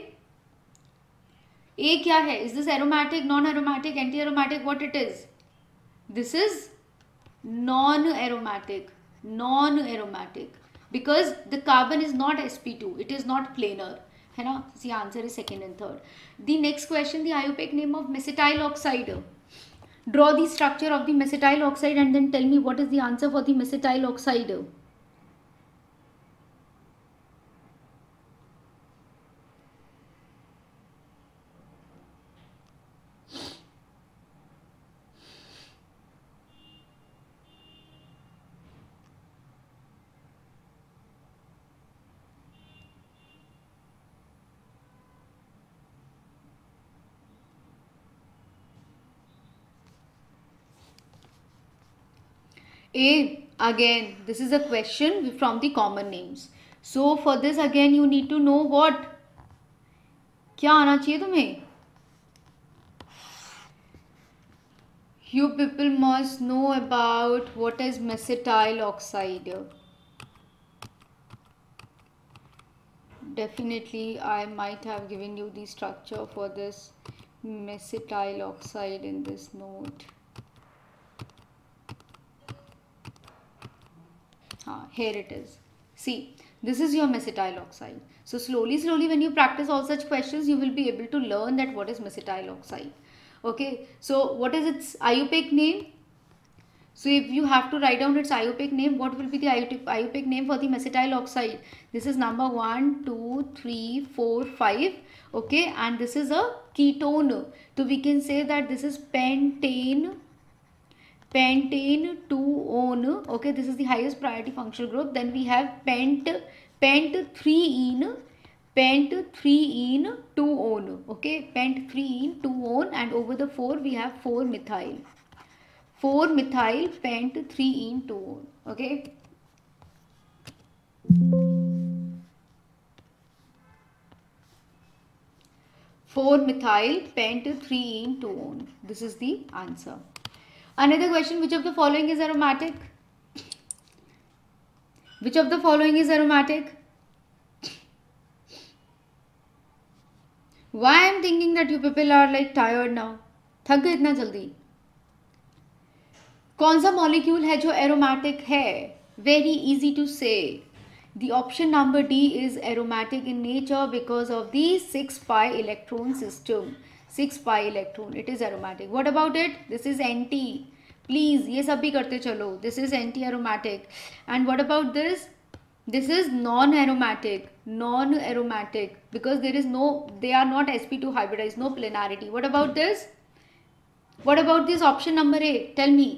Speaker 1: A क्या है? Is this aromatic, non-aromatic, anti-aromatic? What it is? This is non-aromatic. Non-aromatic. Because the carbon is not sp2. It is not planar. है ना? The answer is second and third. The next question, the IUPAC name of mesetyl oxide. Draw the structure of the mesetyl oxide and then tell me what is the answer for the mesetyl oxide. A, again this is a question from the common names. So for this again you need to know what, क्या आना चाहिए तुम्हें? You people must know about what is mesetyl oxide. definitely I might have given you the structure for this mesitile oxide in this note. Here it is. See, this is your mesitile oxide. So slowly when you practice all such questions, you will be able to learn that what is mesitile oxide. Okay, so what is its IUPAC name? So if you have to write down its IUPAC name, what will be the IUPAC name for the mesitile oxide? This is number 1, 2, 3, 4, 5. Okay, and this is a ketone. So we can say that this is pentane 2-one. Okay, this is the highest priority functional group. Then we have pent 3-ene 2-one. Okay, pent 3-ene 2-one, and over the 4 we have 4-methyl pent 3-ene 2-one. Okay. Four-methyl pent 3-ene 2-one. This is the answer. Another question, which of the following is aromatic? Which of the following is aromatic? Why I am thinking that you people are like tired now? थक गए इतना जल्दी? कौन सा मॉलिक्यूल है जो एरोमेटिक है? वेरी इजी टू से. The option number D is aromatic in nature because of the 6 pi electron system. 6 pi electron, it is aromatic. What about it? This is anti. Please, ये सब भी करते चलो. This is anti-aromatic. And what about this? This is non-aromatic. Non-aromatic because there is no, they are not sp2 hybridized, no plenarity. What about this? What about this option number A? Tell me.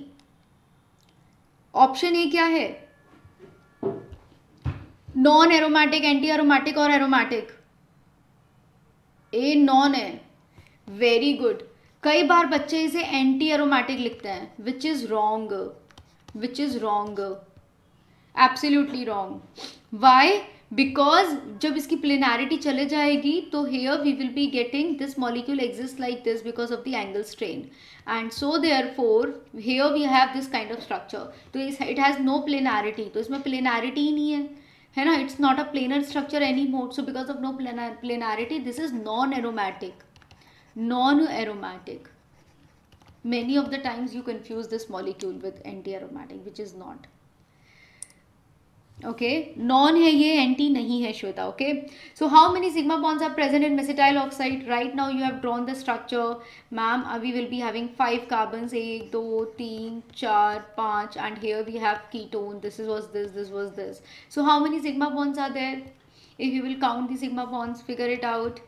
Speaker 1: Option A क्या है? नॉन एरोमेटिक, एंटी एरोमेटिक और एरोमेटिक. ए नॉन है. Very good. कई बार बच्चे इसे एंटी एरोमेटिक लिखते हैं, which is wrong. Which is wrong. Absolutely wrong. Why? Because जब इसकी प्लेनैरिटी चले जाएगी तो here we will be getting this molecule exist like this because of the angle strain, and so therefore here we have this kind of structure. तो इट हैज़ नो प्लेनैरिटी. तो इसमें प्लेनैरिटी ही नहीं है ना. It's not a planar structure any more. So because of no planarity this is non aromatic. Non aromatic. Many of the times you confuse this molecule with anti-aromatic, which is not. Okay, non है ये, anti नहीं है Shweta. Okay, so how many sigma bonds are present in mesitile oxide? Right now you have drawn the structure, ma'am. We will be having 5 carbons, 1, 2, 3, 4, 5, and here we have ketone. This was this, this was this. So how many sigma bonds are there? If you will count the sigma bonds, figure it out.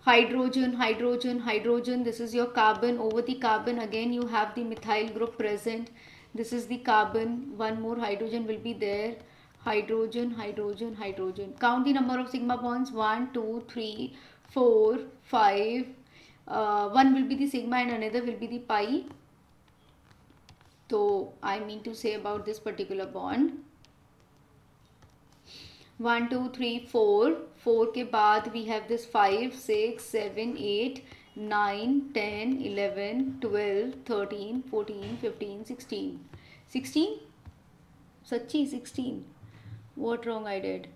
Speaker 1: Hydrogen, hydrogen, hydrogen. This is your carbon. Over the carbon again you have the methyl group present. This is the carbon. One more hydrogen will be there. Hydrogen, hydrogen, hydrogen. Count the number of sigma bonds. 1, 2, 3, 4, 5. One will be the sigma and another will be the pi. So I mean to say about this particular bond. 1, 2, 3, 4. 4 के बाद we have this 5, 6, 7, 8, 9, 10, 11, 12, 13, 14, 15, 16. 16? सच्ची 16. What wrong I did?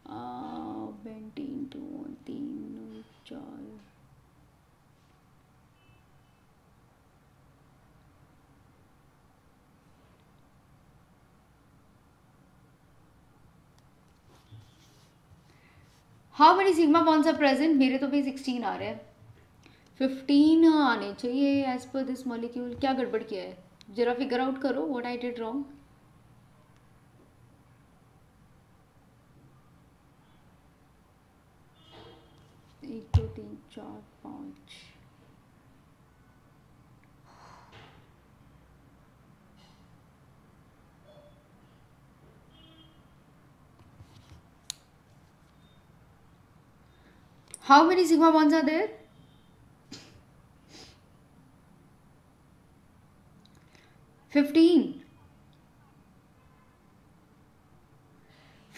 Speaker 1: 19, 2, 3, 4. How many sigma bonds are present? मेरे तो भी 16 आ रहे हैं. 15 आने चाहिए as per this molecule. क्या गड़बड़ किया है? जरा फिगर आउट करो. What I did wrong? एक, दो, तीन, चार, 5. How many sigma bonds are there? 15.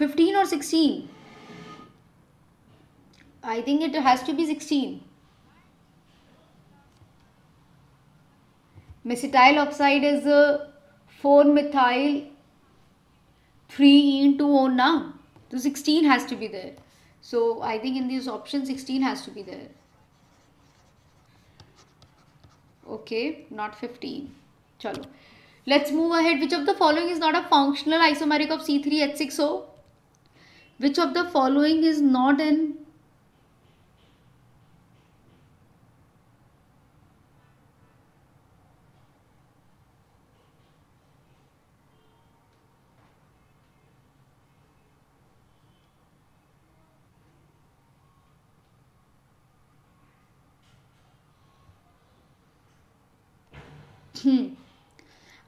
Speaker 1: 15 or 16? I think it has to be 16. Mesitile oxide is 4-methyl 3-ene 2-one now. तो 16 has to be there. So I think in this option 16 has to be there. Okay, not 15. Chalo. Let's move ahead. Which of the following is not a functional isomeric of C3H6O? Which of the following is not an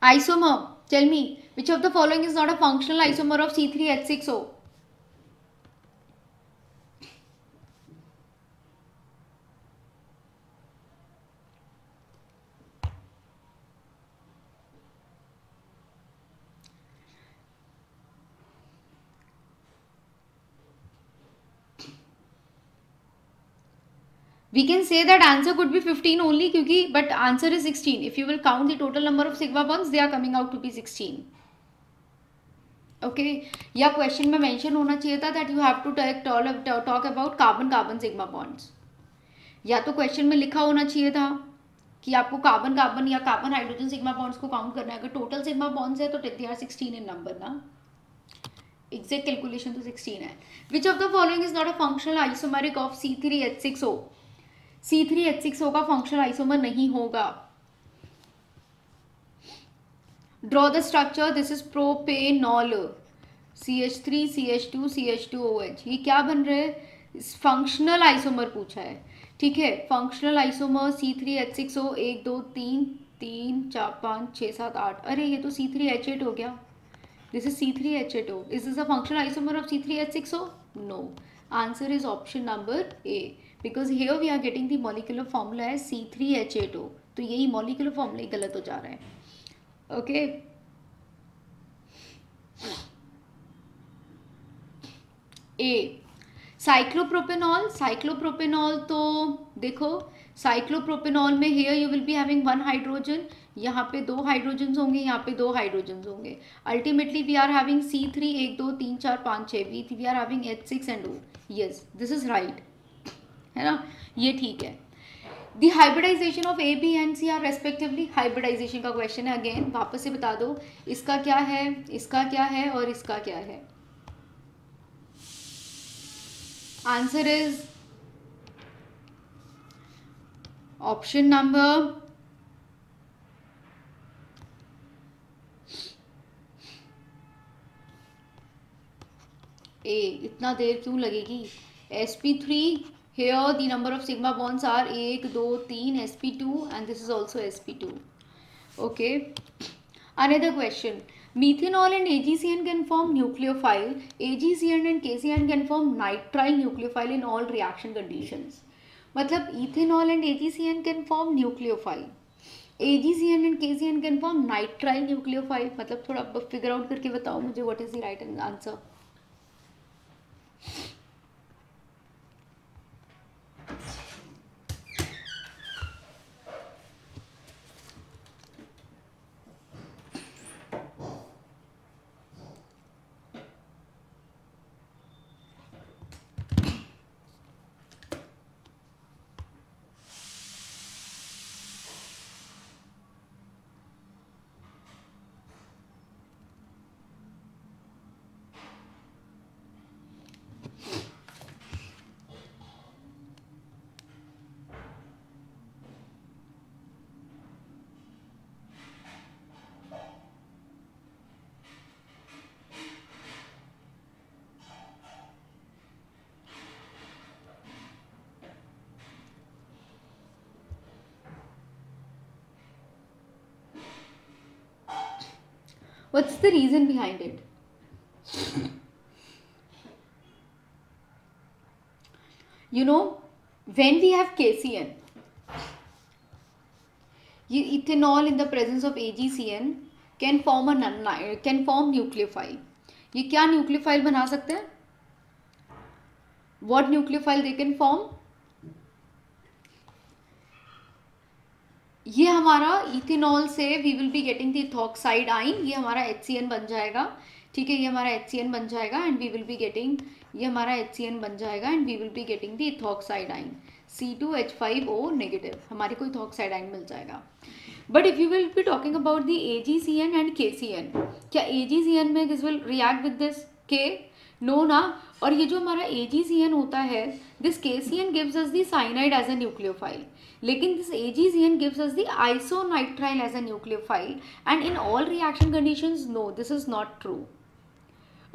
Speaker 1: isomer? Tell me, which of the following is not a functional isomer of C3H6O? We can say that answer could be 15 only क्योंकि but answer is 16. If you will count the total number of sigma bonds, they are coming out to be 16. Okay, या क्वेश्चन में मेंशन होना चाहिए था that you have to talk about carbon carbon sigma bonds. या तो क्वेश्चन में लिखा होना चाहिए था कि आपको कार्बन कार्बन या कार्बन हाइड्रोजन सिग्मा बॉन्ड्स को काउंट करना है. अगर टोटल सिग्मा बॉन्ड्स है तो दे आर 16 इन नंबर ना. एग्जैक्ट कैलकुलेशन तो 16 है. Which of the following is not a functional isomeric of C3H6O? C3H6O का फंक्शनल आइसोमर नहीं होगा. Draw the structure. This is propanol. CH3 CH2 CH2OH. ये क्या बन रहे हैं? फंक्शनल आइसोमर पूछा है. ठीक है, फंक्शनल आइसोमर C3H6O 1 2 3 3 4 5 6 7 8. अरे ये तो C3H8 हो गया. This is C3H8O. Is this a functional isomer of C3H6O? No. Answer is option number A. Because here we are getting the molecular formula as C3H8O. तो यही molecular formula गलत हो जा रहा है. Okay. A. साइक्लोप्रोपेनॉल. साइक्लोप्रोपेनॉल तो देखो, साइक्लोप्रोपेनॉल में here you will be having one hydrogen. यहाँ पे 2 हाइड्रोजन होंगे, यहाँ पे 2 हाइड्रोजन होंगे. Ultimately we are having C3 1 2 3 4 5 6. We are having H6 and O. Yes, this is right, है ना, ये ठीक है. The hybridization of A, B and C are respectively. Hybridization का क्वेश्चन है. अगेन वापस से बता दो, इसका क्या है, इसका क्या है और इसका क्या है. Answer is option number A. इतना देर क्यों लगेगी? sp3, here the number of sigma bonds are 1 2 3 sp2 and this is also sp2. Okay, another question. Methanol and AgCN can form nucleophile. AgCN and KCN can form nitrile nucleophile in all reaction conditions. मतलब ethanol and AgCN can form nucleophile. AgCN and KCN can form nitrile nucleophile. मतलब थोड़ा फिगर आउट करके बताओ मुझे, what is the right answer? What's the reason behind it? You know, when we have KCN, ethanol in the presence of AgCN can form nucleophile. ये क्या nucleophile बना सकते हैं? What nucleophile they can form? ये हमारा इथेनॉल से we will be getting the ethoxide ion. ये हमारा HCN बन जाएगा. ठीक है, ये हमारा HCN बन जाएगा and we will be getting, ये हमारा HCN बन जाएगा and we will be getting the ethoxide ion C2H5O negative, हमारे को इथॉक्साइडाइन मिल जाएगा. But if you will be talking about the AgCN and KCN, क्या AgCN में this will react with this K? No ना. और ये जो हमारा AgCN होता है, this KCN gives us the cyanide as a nucleophile, लेकिन this AgCN gives us the isonitrile as a nucleophile and in all reaction conditions no, this is not true.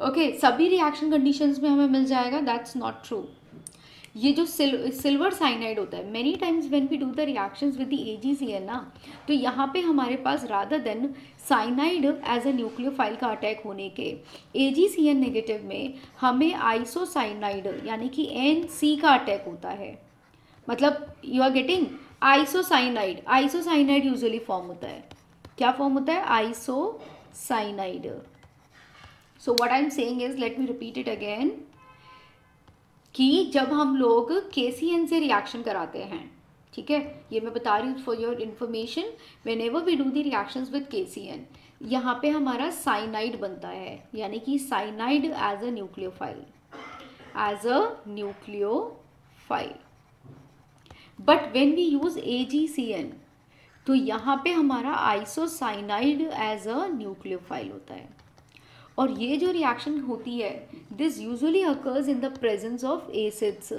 Speaker 1: Okay, सभी रिएक्शन कंडीशंस में हमें मिल जाएगा, दैट्स नॉट ट्रू. ये जो सिल्वर साइनाइड होता है, many times when we do the reactions with the AgCN ना, तो यहाँ पे हमारे पास rather than cyanide as a nucleophile का अटैक होने के AgCN नेगेटिव में हमें आइसोसाइनाइड यानी कि NC का अटैक होता है. मतलब you are getting isocyanide. Isocyanide usually form होता है, क्या फॉर्म होता है? Isocyanide. So what I am saying is, let me repeat it again, कि जब हम लोग KCN से रिएक्शन कराते हैं, ठीक है, ये मैं बता रही हूँ for your information, whenever we do the reactions with KCN, यहाँ पे हमारा साइनाइड बनता है, यानी कि cyanide as a nucleophile, as a nucleophile. But when we use AgCN, तो यहाँ पे हमारा आइसोसाइनाइड एज अ न्यूक्लियोफाइल होता है. और ये जो रिएक्शन होती है, this usually occurs in the presence of acids.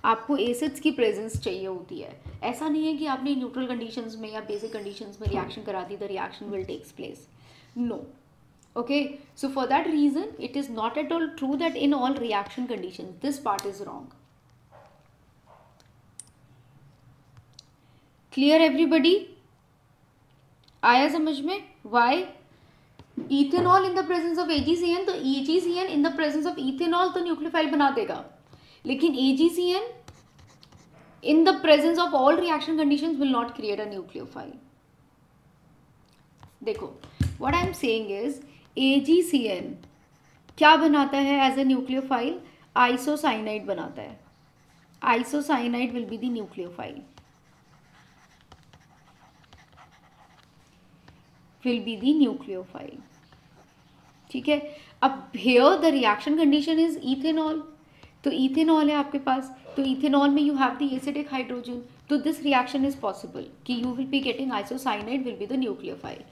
Speaker 1: आपको एसिड्स की प्रेजेंस चाहिए होती है. ऐसा नहीं है कि आपने न्यूट्रल कंडीशंस में या बेसिक कंडीशंस में रिएक्शन करा दी, the reaction will takes place. No. Okay, so for that reason it is not at all true that in all reaction conditions, this part is wrong. Clear everybody? आया समझ में? Why? Ethanol in the presence of AgCN, तो AgCN in the presence of ethanol तो न्यूक्लियोफाइल बना देगा, लेकिन AgCN in the presence of all reaction conditions will not create a nucleophile. देखो, what I am saying is, AgCN क्या बनाता है एज अ न्यूक्लियोफाइल? आइसोसाइनाइड बनाता है. Isocyanide will be the nucleophile, will be the nucleophile. ठीक है. अब here the reaction condition is ethanol, तो इथेनॉल है आपके पास, तो इथेनॉल में you have the acidic hydrogen, तो दिस रिएक्शन इज पॉसिबल कि you will be getting isocyanide will be the nucleophile.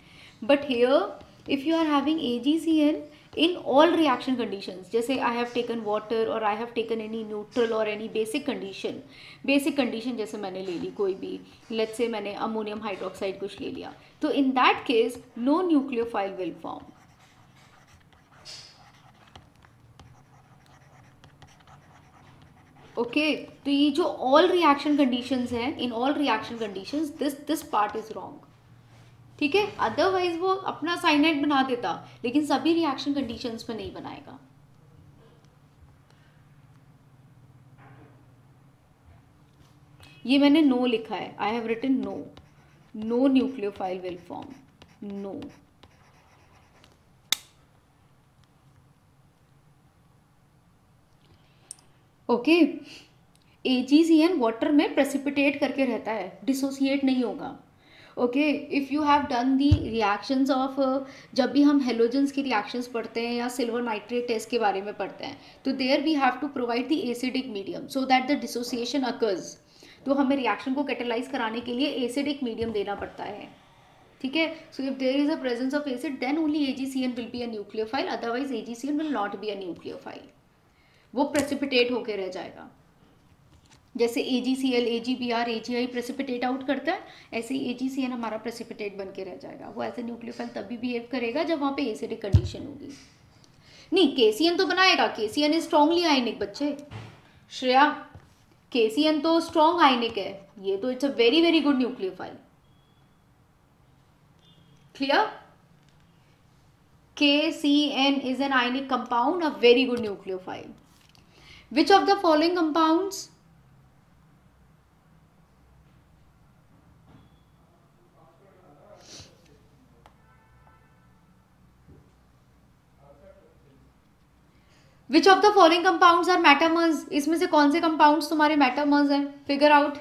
Speaker 1: But here if you are having AgCN in all reaction conditions, जैसे I have taken water और I have taken any neutral और any basic condition जैसे मैंने ले ली कोई भी, let's say मैंने अमोनियम हाइड्रोक्साइड कुछ ले लिया, तो in that case no nucleophile will form. Okay, तो ये जो all reaction conditions हैं, in all reaction conditions this part is wrong. ठीक है, अदरवाइज वो अपना साइनाइड बना देता, लेकिन सभी रिएक्शन कंडीशंस में नहीं बनाएगा. ये मैंने नो लिखा है, I have written no nucleophile will form, no. Okay, AgCN water में प्रेसिपिटेट करके रहता है, डिसोसिएट नहीं होगा. Okay, if you have done the reactions of, जब भी हम हेलोजेंस की रिएक्शंस पढ़ते हैं या सिल्वर नाइट्रेट टेस्ट के बारे में पढ़ते हैं, तो there we have to provide the acidic medium so that the dissociation occurs. तो हमें रिएक्शन को कैटेलाइज कराने के लिए एसिडिक मीडियम देना पड़ता है. ठीक है, so if there is a presence of acid then only AgCN will be a nucleophile, otherwise AgCN will not be a nucleophile, वो प्रेसिपिटेट होके रह जाएगा. जैसे AgCl, AgBr, AgI precipitate out करता है, ऐसे ही AgCN हमारा प्रेसिपिटेट बन के रह जाएगा. वो ऐसे न्यूक्लियोफाइल तभी बिहेव करेगा जब वहाँ पे एसिडिक कंडीशन होगी. नहीं, KCN तो बनाएगा, KCN इज स्ट्रॉन्गली आयनिक बच्चे. श्रेया, KCN तो स्ट्रॉन्ग आयनिक है, ये तो it's a very very good nucleophile. Clear? KCN is an ionic compound, a very good nucleophile. Which of the following compounds which of the following compounds are metamers? इसमें से कौन से कंपाउंड्स तुम्हारे मेटामर्स हैं? Figure out.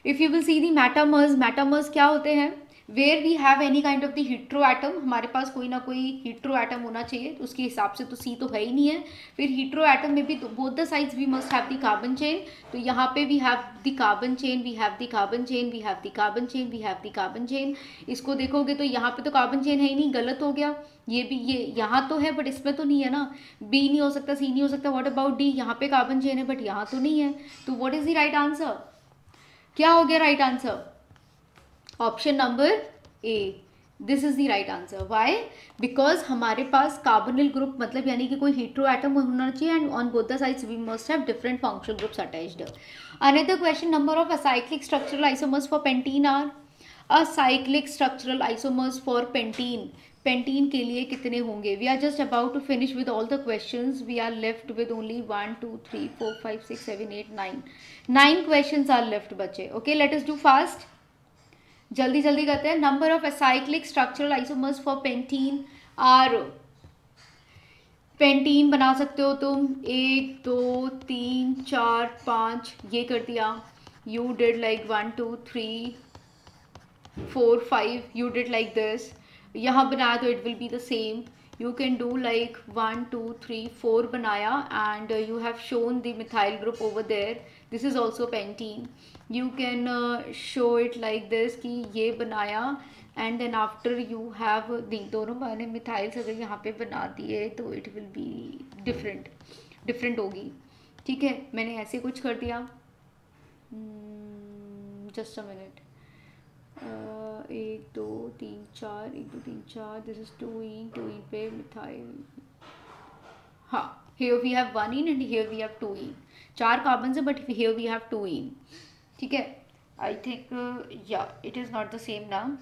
Speaker 1: If you will see the metamers, metamers क्या होते हैं? Where we have any kind of the hetero atom, हमारे पास कोई ना कोई हीट्रो एटम होना चाहिए, तो उसके हिसाब से तो सी तो है ही नहीं है। फिर हीट्रो एटम में भी both the sides we must have the carbon chain, तो यहाँ पे we have the carbon chain, we have the carbon chain, we have the carbon chain, we have the carbon chain. इसको देखोगे तो यहाँ पे तो कार्बन चेन है ही नहीं, गलत हो गया। ये भी, ये यहाँ तो है बट इसमें तो नहीं है ना, बी नहीं हो सकता, सी नहीं हो सकता, व्हाट अबाउट डी, यहाँ पे कार्बन चेन है बट यहाँ तो नहीं है, तो what is the right answer? क्या हो गया right answer? Option number A, this is the right answer. Why? Because हमारे पास कार्बोनिल ग्रुप मतलब यानी कि कोई हीट्रो एटम होना चाहिए, and on both the sides we must have different functional groups attached. Another question, number of acyclic structural isomers for pentene are? Acyclic structural isomers for pentene, pentene के लिए कितने होंगे? We are just about to finish with all the questions, we are left with only 1 2 3 4 5 6 7 8 9 questions are left बचे। Okay, let us do fast, जल्दी जल्दी करते हैं। Number of acyclic structural isomers for pentene are, pentene बना सकते हो तुम 1 2 3 4 5, ये कर दिया। You did like 1 2 3 4 5, you did like this. यहाँ बनाया तो it will be the same, you can do like 1 2 3 4 बनाया, and you have shown the methyl group over there, this is also pentene. You can show it like this कि ये बनाया, and then after you have दोनों मैंने मिथाइल्स अगर यहाँ पे बना दिए तो it will be different होगी, ठीक है। मैंने ऐसे कुछ कर दिया, just a minute, 1 2 3 4 1 2 3 4, this is 2 इन पे मिथाइल, हाँ, here we have 1 in and here we have 2 in, 4 carbon है बट here we have 2 इन, ठीक है। आई थिंक या it is not the same now,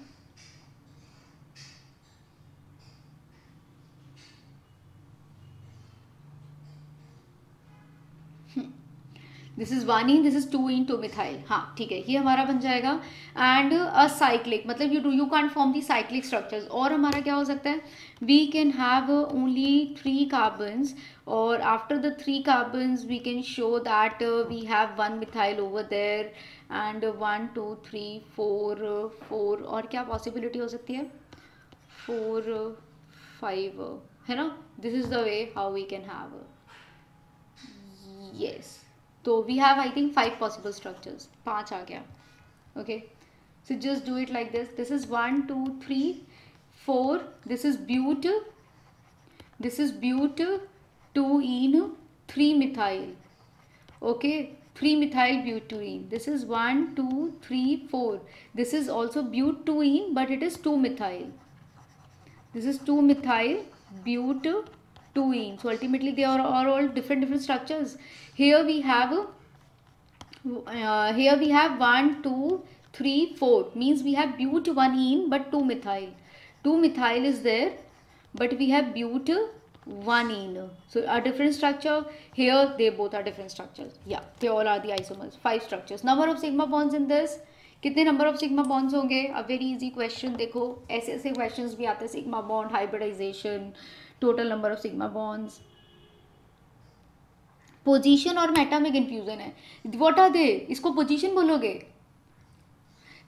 Speaker 1: this is 1 in, this is 2 in 2 methyl, हाँ ठीक है, ये हमारा बन जाएगा। एंड असाइक्लिक मतलब you can't form the cyclic structures, और हमारा क्या हो सकता है, we can have only 3 carbons, और after the 3 carbons we can show that we have 1 methyl over there, and 1 2 3 4, और क्या पॉसिबिलिटी हो सकती है, 4 5, है ना। This is the way how we can have, yes. तो we have I think 5 possible structures, 5 आ गया। Okay, so just do it like this, this is 1 2 3 4, this is but, this is but 2 ene 3 methyl, okay, 3 methyl butane, this is 1 2 3 4, this is also but 2 ene but it is 2 methyl, this is 2 methyl but 2 ene, so ultimately they are all different structures. Here we have 1 2 3 4, means we have but 1 ene but 2 methyl, 2 methyl is there but we have but 1 ene, so a different structure. Here they both are different structures, yeah, they all are the isomers, 5 structures. Number of sigma bonds in this, कितने नंबर ऑफ सिग्मा बॉन्ड्स होंगे? अ वेरी इजी क्वेश्चन, देखो ऐसे ऐसे क्वेश्चंस भी आते हैं, sigma bond, hybridization, total number of sigma bonds. Position और मेटा में कंफ्यूजन है, व्हाट आर दे, इसको पोजीशन बोलोगे?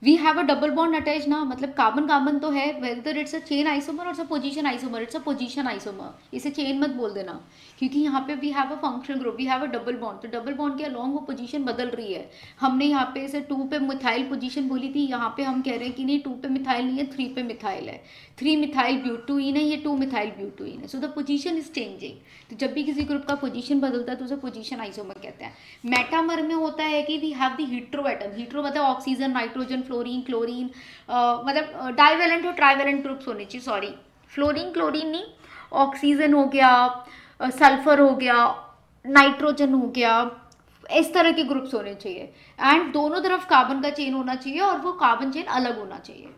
Speaker 1: We have a double bond attach ना, मतलब कार्बन कार्बन तो है, whether it's a chain isomer और position isomer, it's a position isomer, इसे चेन मत बोल देना, क्योंकि यहाँ पे we have a functional group, we have a double bond, तो डबल बॉन्ड के अलॉन्ग वो पोजीशन बदल रही है। हमने यहाँ पे इसे 2 पे मिथाइल पोजीशन बोली थी, यहाँ पे हम कह रहे हैं कि नहीं 2 पे मिथाइल नहीं है, 3 पे मिथाइल है, 3 मिथाइल ब्यूटुइन है, ये 2 मिथाइल ब्यूटुइन है, so the position is changing. तो जब भी किसी ग्रुप का पोजीशन बदलता है तो उसे पोजीशन आइसोमर कहते हैं। मेटामर में होता है कि we have the hetero atom, hetero मतलब ऑक्सीजन, नाइट्रोजन, फ्लोरीन, क्लोरीन, मतलब डाइवेलेंट और ट्राइवेलेंट ग्रुप्स होने चाहिए, सॉरी फ्लोरीन क्लोरीन नहीं, ऑक्सीजन हो गया, सल्फर हो गया, नाइट्रोजन हो गया, इस तरह के ग्रुप्स होने चाहिए, एंड दोनों तरफ कार्बन का चेन होना चाहिए और वो कार्बन चेन अलग होना चाहिए।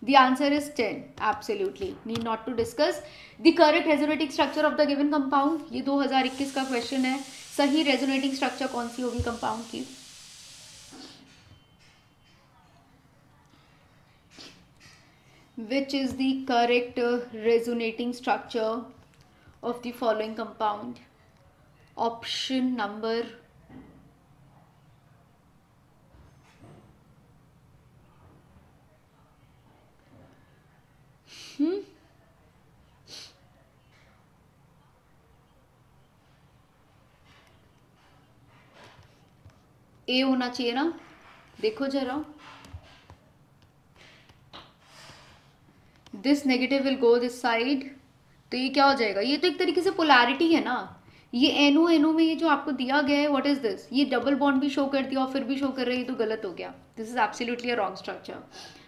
Speaker 1: The answer is 10, absolutely, need not to discuss. The correct resonating structure of the given compound, ये 2021 का क्वेश्चन है, सही रेजोनेटिंग स्ट्रक्चर कौन सी होगी कंपाउंड की? Which is the correct resonating structure of the following compound? Option number ए होना चाहिए ना, देखो जरा, this negative will go this side, तो ये क्या हो जाएगा, ये तो एक तरीके से पोलैरिटी है ना, ये एनो एनो में ये जो आपको दिया गया है, व्हाट इज दिस, ये डबल बॉन्ड भी शो कर दिया और फिर भी शो कर रही है, तो गलत हो गया, this is absolutely a wrong structure,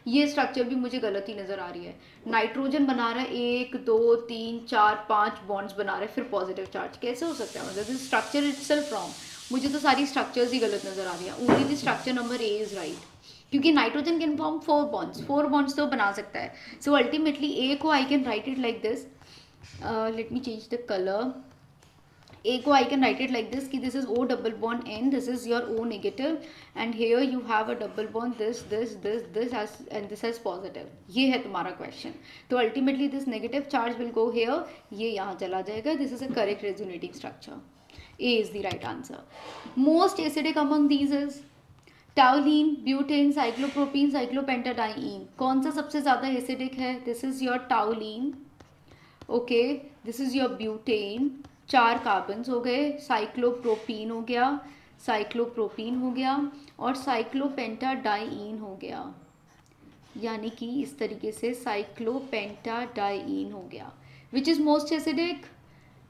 Speaker 1: ये स्ट्रक्चर भी मुझे गलत ही नजर आ रही है। नाइट्रोजन बना रहा है 1 2 3 4 5 बॉन्ड्स बना रहा है, फिर पॉजिटिव चार्ज, कैसे हो सकता है, मतलब दिस स्ट्रक्चर इटसेल्फ रॉन्ग, मुझे तो सारी स्ट्रक्चर्स ही गलत नजर आ रही है, only the structure number A is right, क्योंकि नाइट्रोजन कैन फॉर्म 4 बॉन्ड्स तो बना सकता है, सो अल्टीमेटली ए को I can write it like this, let me change the color, A को I can write it like this कि this is O double bond N, this is your O negative and here you have a double bond this as and this as positive, ये है तुम्हारा question, तो ultimately this negative charge will go here, ये यहाँ चला जाएगा, this is a correct resonating structure, A is the right answer. Most acidic among these is toluene, butane, cyclopropene, cyclopentadiene, कौन सा सबसे ज़्यादा एसिडिक है, this is your toluene, okay, this is your butane, 4 carbons हो गए, साइक्लोप्रोपीन हो गया, साइक्लोप्रोपीन हो गया और साइक्लोपेंटाडाइइन हो गया, यानी कि इस तरीके से साइक्लोपेंटाडाइइन हो गया, which is most acidic,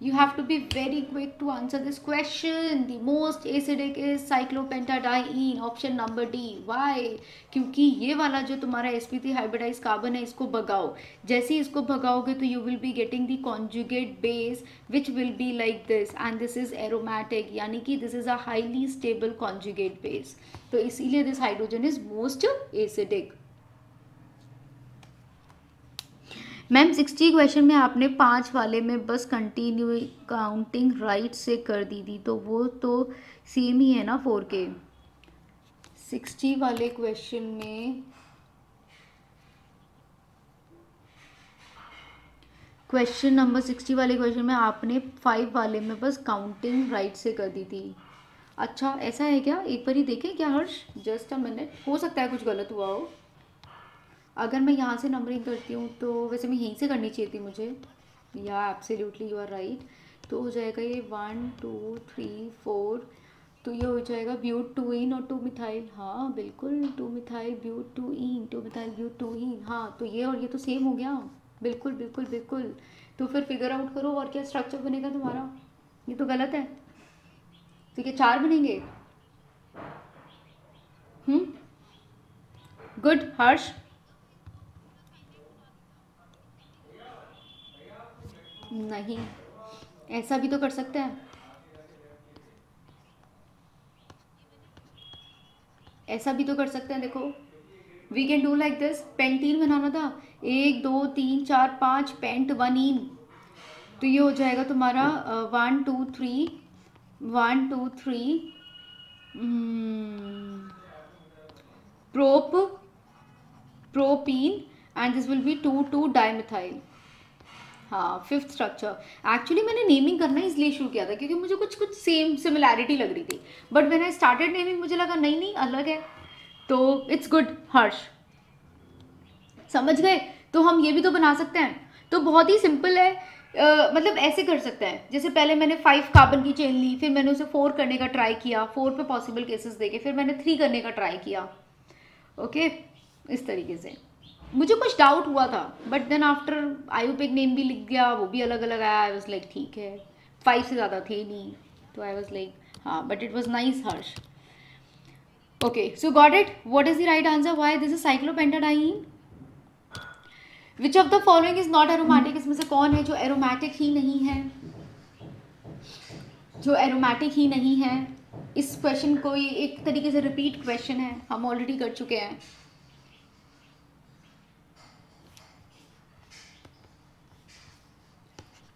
Speaker 1: you have to be very quick to answer this question, the most acidic is cyclopentadiene, option number D. Why? क्योंकि ये वाला जो तुम्हारा sp3 हाइब्रिडाइज कार्बन है, इसको भगाओ, जैसे ही इसको भगाओगे तो you will be getting the conjugate base which will be like this and this is aromatic, यानी कि this is a highly stable conjugate base, तो इसीलिए this hydrogen is most acidic. Ma'am 60 question में आपने 5 वाले में बस कंटिन्यू काउंटिंग राइट से कर दी थी, तो वो तो सेम ही है ना 4 के। 60 वाले क्वेश्चन में क्वेश्चन नंबर 60 वाले क्वेश्चन में आपने 5 वाले में बस काउंटिंग राइट से कर दी थी। अच्छा ऐसा है क्या, एक बार ही देखें क्या हर्ष, जस्ट अ मिनट, हो सकता है कुछ गलत हुआ हो। अगर मैं यहाँ से नंबरिंग करती हूँ तो वैसे मैं यहीं से करनी चाहिए थी मुझे, या एब्सोल्युटली यू आर राइट, तो हो जाएगा ये 1 2 3 4, तो ये हो जाएगा ब्यूट 2 इन और 2 मिथाइल, हाँ बिल्कुल 2 मिथाइल ब्यूट 2 इन, 2 मिथाइल ब्यूट 2 इन, हाँ तो ये और ये तो सेम हो गया, बिल्कुल बिल्कुल बिल्कुल, तो फिर फिगर आउट करो और क्या स्ट्रक्चर बनेगा तुम्हारा, ये तो गलत है, तो क्या 4 बनेंगे। गुड हर्ष, नहीं ऐसा भी तो कर सकते हैं, ऐसा भी तो कर सकते हैं, देखो we can do like this, pentene बनाना था 1 2 3 4 5 पेंट 1 इन, तो ये हो जाएगा तुम्हारा 1 2 3 1 2 3 propene and this will B 2 2 dimethyl, हाँ 5th स्ट्रक्चर। एक्चुअली मैंने नेमिंग करना इसलिए शुरू किया था क्योंकि मुझे कुछ कुछ सेम सिमिलैरिटी लग रही थी, but when I started naming मुझे लगा नहीं नहीं अलग है, तो इट्स गुड हर्ष, समझ गए। तो हम ये भी तो बना सकते हैं, तो बहुत ही सिंपल है, मतलब ऐसे कर सकते हैं, जैसे पहले मैंने 5 कार्बन की चेन ली, फिर मैंने उसे 4 करने का ट्राई किया, 4 पे पॉसिबल केसेस देखे, फिर मैंने 3 करने का ट्राई किया, ओके इस तरीके से। मुझे कुछ डाउट हुआ था but then after IUPAC name भी लिख गया, वो भी अलग अलग आया, आई वाज लाइक ठीक है, 5 से ज़्यादा थे नहीं, तो आई वाज लाइक हाँ, but it was nice Harsh. Okay so got it, what is the right answer, why this is cyclopentadiene, which of the following is not aromatic, इसमें से कौन है जो एरोमेटिक ही नहीं है, जो एरोमेटिक ही नहीं है। इस क्वेश्चन को ये एक तरीके से रिपीट क्वेश्चन है, हम ऑलरेडी कर चुके हैं।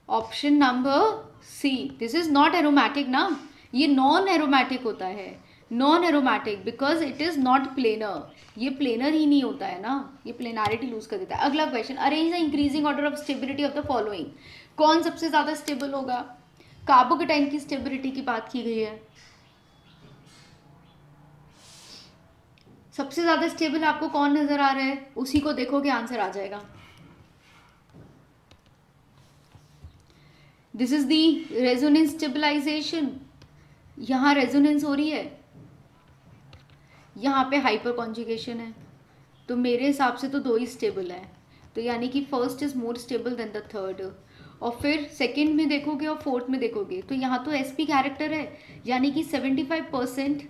Speaker 1: Option number C, this is not aromatic ना, ये नॉन एरोमेटिक होता है, non aromatic because it is not planar, ये प्लेनर ही नहीं होता है ना, ये प्लेनारिटी लूज कर देता है। अगला question, arrange the increasing order of stability of the following, कौन सबसे ज्यादा स्टेबल होगा, कार्बोकेटाइन की स्टेबिलिटी की बात की गई है, सबसे ज्यादा स्टेबल आपको कौन नजर आ रहा है, उसी को देखोगे आंसर आ जाएगा। This is the resonance stabilization, यहाँ रेजोनेंस हो रही है, यहाँ पे हाइपर कॉन्जुगेशन है, तो मेरे हिसाब से तो दो ही स्टेबल है, तो यानी कि first is more stable then the third. और फिर सेकेंड में देखोगे और फोर्थ में देखोगे तो यहाँ तो एस पी कैरेक्टर है, यानी कि 75%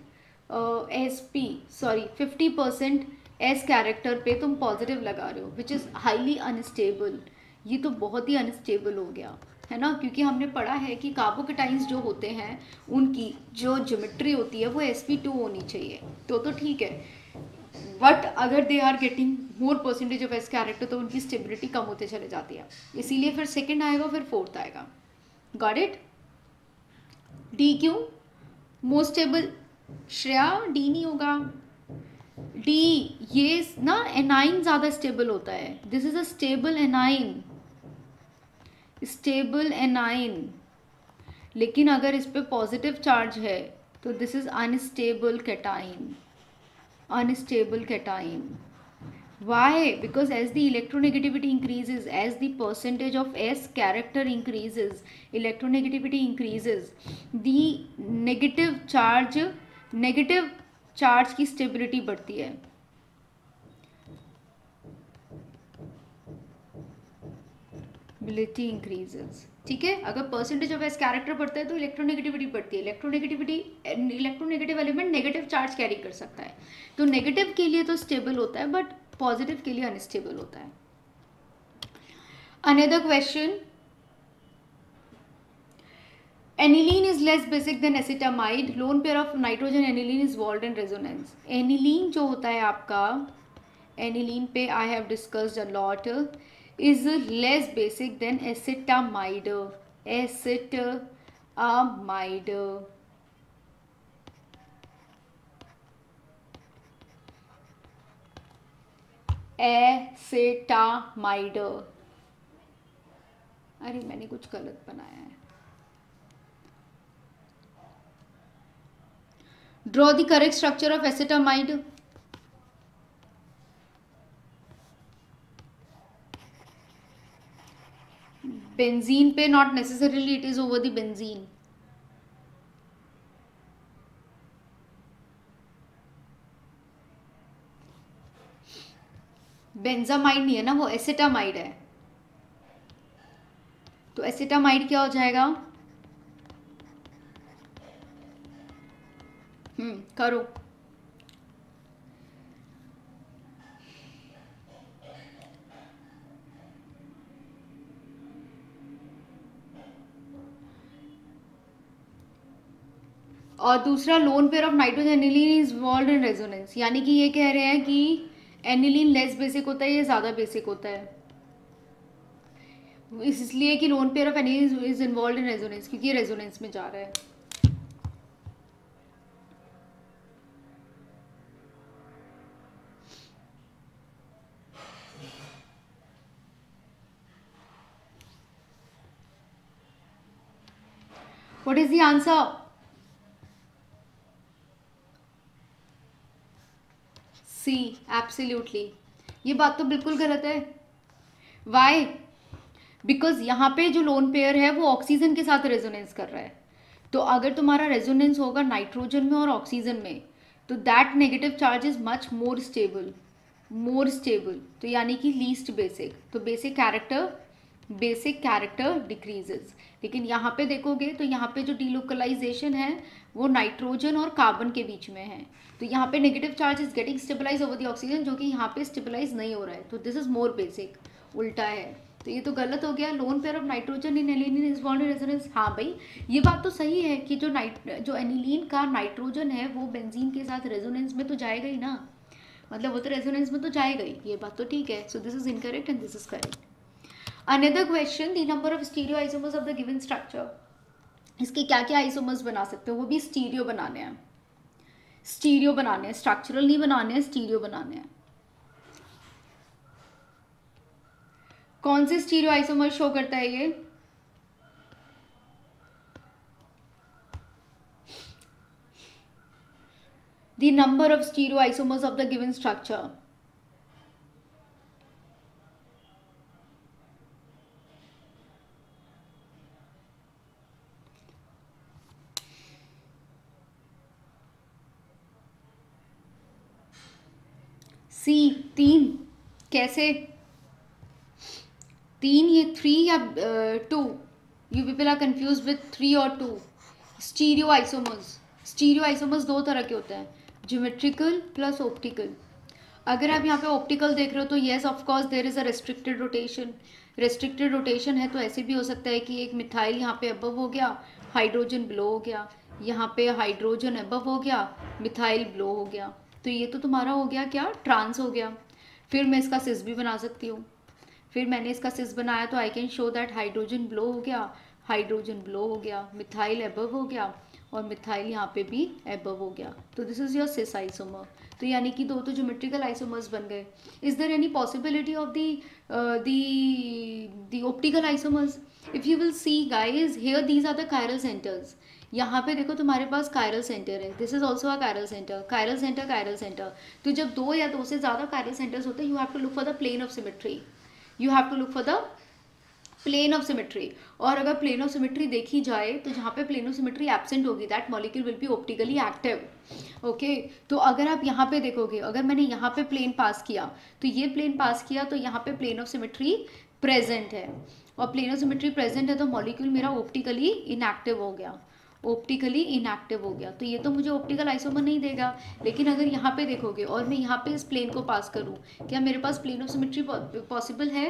Speaker 1: S P, sorry 50% S character पे तुम पॉजिटिव लगा रहे हो, विच इज़ हाईली अनस्टेबल। ये तो बहुत ही अनस्टेबल हो गया है ना, क्योंकि हमने पढ़ा है कि कार्बोकेटाइंस जो होते हैं उनकी जो ज्योमेट्री होती है वो sp2 होनी चाहिए, तो ठीक है, बट अगर they are getting more percentage of s character तो उनकी स्टेबिलिटी कम होते चले जाती है, इसीलिए फिर सेकंड आएगा फिर फोर्थ आएगा। Got it? डी क्यों मोस्ट स्टेबल? श्रेया डी नहीं होगा, डी ये ना एनाइन ज़्यादा स्टेबल होता है, this is a stable A9, stable A9, लेकिन अगर इस पे पॉजिटिव चार्ज है तो this is unstable cation, unstable cation. Why? Because as the electronegativity increases, as the percentage of S character increases, electronegativity increases, the negative charge की stability बढ़ती है। Ability increases, ठीक है। अगर परसेंटेज ऑफ एस कैरेक्टर बढ़ता है तो इलेक्ट्रोनेगेटिविटी बढ़ती है, electronegative element negative charge carry कर सकता है, तो नेगेटिव के लिए तो स्टेबल होता है बट पॉजिटिव के लिए अनस्टेबल होता है। Another question, aniline is less basic than acetamide, lone pair of nitrogen aniline is involved in resonance. Aniline जो होता है आपका, एनिलीन पे I have discussed a lot, is less basic than acetamide, acetamide, acetamide। अरे मैंने कुछ गलत बनाया है, draw the correct structure of acetamide। Benzene पे not necessarily, it is over the benzene. Benzamide नहीं है ना, वो एसिटामाइड है, तो एसिटामाइड क्या हो जाएगा? करो। और दूसरा loan pair of nitrogen aniline is involved in resonance, यानी कि ये कह रहे हैं कि एनिलीन लेस बेसिक होता है, ये ज़्यादा बेसिक होता है, इसलिए कि lone pair of aniline is involved in resonance, क्योंकि ये रेजोनेंस में जा रहा है। What is the answer? C, absolutely. ये बात तो बिल्कुल गलत है। वाई? बिकॉज यहाँ पे जो लोन पेयर है वो ऑक्सीजन के साथ रेजोनेंस कर रहा है, तो अगर तुम्हारा रेजोनेंस होगा नाइट्रोजन में और ऑक्सीजन में, तो that negative charge is much more stable, तो यानी कि लीस्ट बेसिक, तो बेसिक कैरेक्टर डिक्रीजेज। लेकिन यहाँ पे देखोगे तो यहाँ पे जो डीलोकलाइजेशन है वो नाइट्रोजन और कार्बन के बीच में है, तो यहाँ पे negative charge is getting stabilize over the oxygen, जो कि यहाँ पे स्टेबलाइज नहीं हो रहा है, तो दिस इज मोर बेसिक, उल्टा है, तो ये तो गलत हो गया। Loan pair of nitrogen in aniline is involved in resonance. हाँ भाई, ये बात तो सही है कि जो एनिलीन का नाइट्रोजन है वो बेंजीन के साथ रेजोनेंस में तो जाएगा ही ना, मतलब वो तो रेजोनेंस में तो जाएगा ही, ये बात तो ठीक है। So this is incorrect and this is correct. Another question, the number of stereo isomers of the given structure. इसके क्या क्या आइसोमर्स बना सकते हो, वो भी स्टीरियो बनाने हैं, स्ट्रक्चरल नहीं बनाने हैं, स्टीरियो बनाने हैं। कौन से स्टीरियो आइसोमर शो करता है ये? The number of stereo isomers of the given structure. C 3 कैसे 3 ये 3 या 2? You people are confuse with 3 और 2. स्टीरियो आइसोमर्स दो तरह के होते हैं, ज्योमेट्रिकल प्लस ऑप्टिकल. अगर आप यहाँ पे ऑप्टिकल देख रहे हो तो yes of course there is a restricted rotation. Restricted rotation है तो ऐसे भी हो सकता है कि एक मिथाइल यहाँ पे अबव हो गया, हाइड्रोजन बिलो हो गया, यहाँ पे हाइड्रोजन अबव हो गया, मिथाइल बिलो हो गया. तो ये तो तुम्हारा हो गया क्या, ट्रांस हो गया. फिर मैं इसका सिस भी बना सकती हूँ. फिर मैंने इसका सिस बनाया तो I can show that hydrogen below हो गया, हाइड्रोजन बिलो हो गया, मिथाइल अबव हो गया और मिथाइल यहाँ पे भी अबव हो गया. तो this is your cis isomer. तो यानी कि दो तो ज्योमेट्रिकल आइसोमर्स बन गए. Is there any possibility of the optical isomers? If you will see guys here these are the chiral centres. यहाँ पे देखो तुम्हारे पास कायरल सेंटर है, this is also a chiral centre, chiral centre, chiral centre. तो जब दो या दो से ज़्यादा कायरल सेंटर्स होते हैं, you have to look for the plane of symmetry. You have to look for the plane of symmetry. और अगर प्लेन ऑफ सिमेट्री देखी जाए तो जहाँ पे प्लेन ऑफ सिमेट्री एब्सेंट होगी, that molecule will be optically active. Okay, तो अगर आप यहाँ पे देखोगे, अगर मैंने यहाँ पे प्लेन पास किया तो ये प्लेन पास किया तो यहाँ पे प्लेन ऑफ सिमेट्री प्रेजेंट है. और प्लेन ऑफ सिमेट्री प्रेजेंट है तो मॉलिक्यूल मेरा ऑप्टिकली इनएक्टिव हो गया, ऑप्टिकली इनएक्टिव हो गया. तो ये तो मुझे ऑप्टिकल आइसोमर नहीं देगा. लेकिन अगर यहाँ पे देखोगे और मैं यहाँ पे इस प्लेन को पास करूँ, क्या मेरे पास प्लेन ऑफ सिमेट्री पॉसिबल है?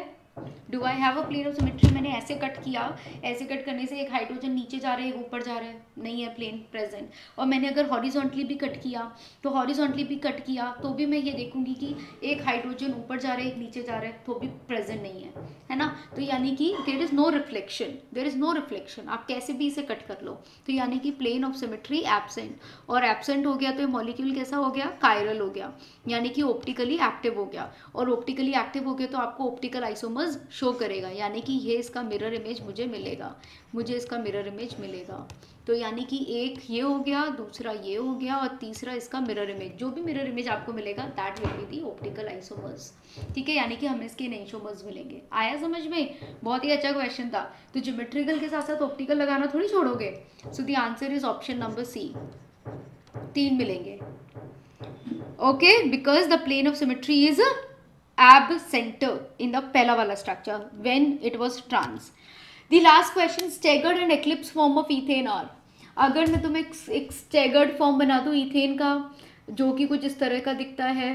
Speaker 1: Do I have a plane of symmetry? मैंने ऐसे कट किया, ऐसे कट करने से एक हाइड्रोजन नीचे जा रहा है, एक ऊपर जा रहा है, नहीं है प्लेन प्रेजेंट. और मैंने अगर हॉरिजॉन्टली भी कट किया तो हॉरिजॉन्टली भी कट किया तो भी मैं ये देखूंगी कि एक हाइड्रोजन ऊपर जा रहा है, एक नीचे जा रहा है, तो भी प्रेजेंट नहीं है ना. तो यानी कि there is no reflection, there is no reflection. आप कैसे भी इसे कट कर लो. तो यानी कि प्लेन ऑफ सिमेट्री एब्सेंट. और एब्सेंट हो गया तो मॉलिक्यूल कैसा हो गया, कायरल हो गया, यानी कि ऑप्टिकली एक्टिव हो गया. और ऑप्टिकली एक्टिव हो गया तो आपको ऑप्टिकल आइसोमर्स शो करेगा, यानी कि ये इसका मिरर इमेज मुझे मिलेगा, मुझे इसका मिरर इमेज मिलेगा. तो यानी कि एक ये हो गया, दूसरा ये हो गया और तीसरा इसका मिरर इमेज. जो भी मिरर इमेज आपको मिलेगा that will be the optical isomers. ठीक है, यानी कि हमें इसके आइसोमर्स मिलेंगे. आया समझ में? बहुत ही अच्छा क्वेश्चन था. तो ज्योमेट्रिकल के साथ साथ ऑप्टिकल लगाना थोड़ी छोड़ोगे. So the answer is option number C. 3 मिलेंगे. Okay, because the plane of symmetry is ab center in the पहला वाला structure when it was trans. The last question, staggered and eclipse form of ethane are. अगर मैं तुम्हें एक staggered form बना दूँ ethane का, जो कि कुछ इस तरह का दिखता है,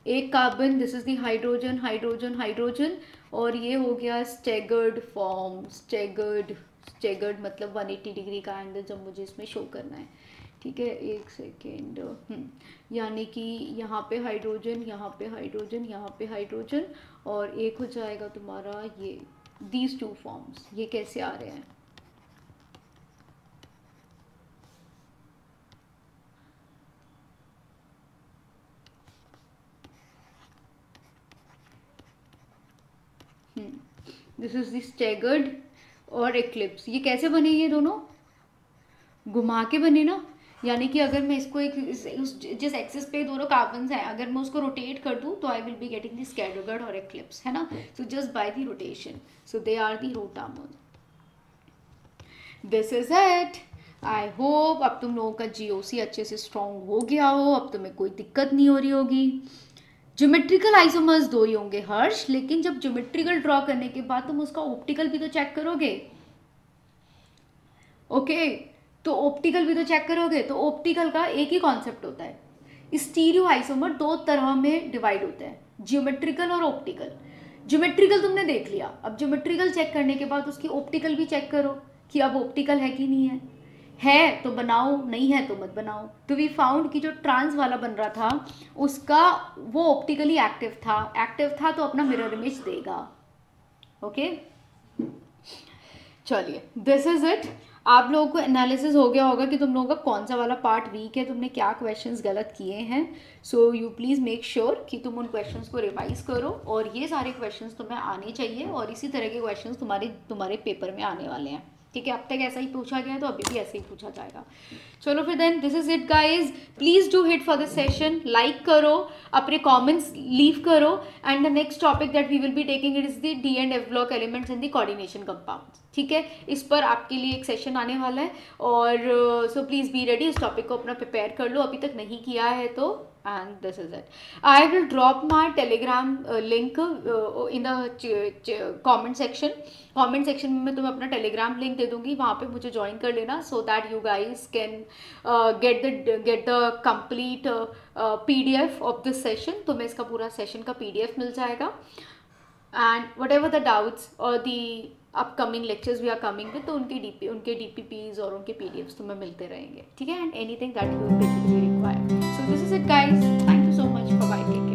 Speaker 1: एक carbon, this is the hydrogen, hydrogen, hydrogen, और ये हो गया staggered form. staggered मतलब 180 डिग्री का एंगल जब मुझे इसमें शो करना है. ठीक है, एक सेकेंड. यानी कि यहाँ पे हाइड्रोजन, यहाँ पे हाइड्रोजन, यहाँ पे हाइड्रोजन, और एक हो जाएगा तुम्हारा ये, दीज टू फॉर्म्स. ये कैसे आ रहे हैं? दिस इज द स्टैगर्ड और एक्लिप्स. ये कैसे बने? ये दोनों घुमा के बने ना. यानी कि अगर मैं इसको जिस एक्सिस पे दोनों कार्बन्स हैं, अगर मैं उसको रोटेट कर दूं तो I will be getting the staggered और एक्लिप्स, है ना. So just by the rotation, so they are the rotamer. This is it. I hope अब तुम लोगों का जीओसी अच्छे से स्ट्रॉन्ग हो गया हो, अब तुम्हें कोई दिक्कत नहीं हो रही होगी. ज्योमेट्रिकल आइसोमर्स 2 ही होंगे हर्ष, लेकिन जब ज्योमेट्रिकल ड्रॉ करने के बाद तुम उसका ऑप्टिकल भी तो चेक करोगे. ओके, तो ऑप्टिकल भी तो चेक करोगे. तो ऑप्टिकल का एक ही कॉन्सेप्ट होता है. स्टीरियो आइसोमर 2 तरह में डिवाइड होते हैं, ज्योमेट्रिकल और ऑप्टिकल. ज्योमेट्रिकल तुमने देख लिया, अब ज्योमेट्रिकल चेक करने के बाद उसकी ऑप्टिकल भी चेक करो कि अब ऑप्टिकल है कि नहीं है तो बनाओ, नहीं है तो मत बनाओ. तो वी फाउंड कि जो ट्रांस वाला बन रहा था उसका वो ऑप्टिकली एक्टिव था तो अपना मिरर इमेज देगा. ओके, चलिए, दिस इज इट. आप लोगों को एनालिसिस हो गया होगा कि तुम लोगों का कौन सा वाला पार्ट वीक है, तुमने क्या क्वेश्चंस गलत किए हैं. So you please make sure कि तुम उन क्वेश्चंस को रिवाइज करो, और ये सारे क्वेश्चंस तुम्हें आने चाहिए, और इसी तरह के क्वेश्चंस तुम्हारे पेपर में आने वाले हैं. ठीक है, अब तक ऐसा ही पूछा गया है तो अभी भी ऐसे ही पूछा जाएगा. चलो फिर then, this is it guys. Please do hit for this session, like करो, अपने कमेंट्स लीव करो, and the next topic that we will be taking it is the D and F block elements and the coordination compounds. ठीक है, इस पर आपके लिए एक सेशन आने वाला है और सो प्लीज़ बी रेडी, इस टॉपिक को अपना प्रिपेयर कर लो अभी तक नहीं किया है तो। And this is it, I will drop my Telegram link in the comment section. Comment section में मैं तुम्हें अपना टेलीग्राम लिंक दे दूंगी, वहाँ पे मुझे ज्वाइन कर लेना so that you guys can get the complete PDF of this session. तुम्हें इसका पूरा सेशन का PDF मिल जाएगा and whatever the doubts और the upcoming lectures we are coming with, तो उनके DPPs और उनके PDFs तुम्हें मिलते रहेंगे, ठीक है, and anything that you basically require. So this is it guys, thank you so much, bye bye.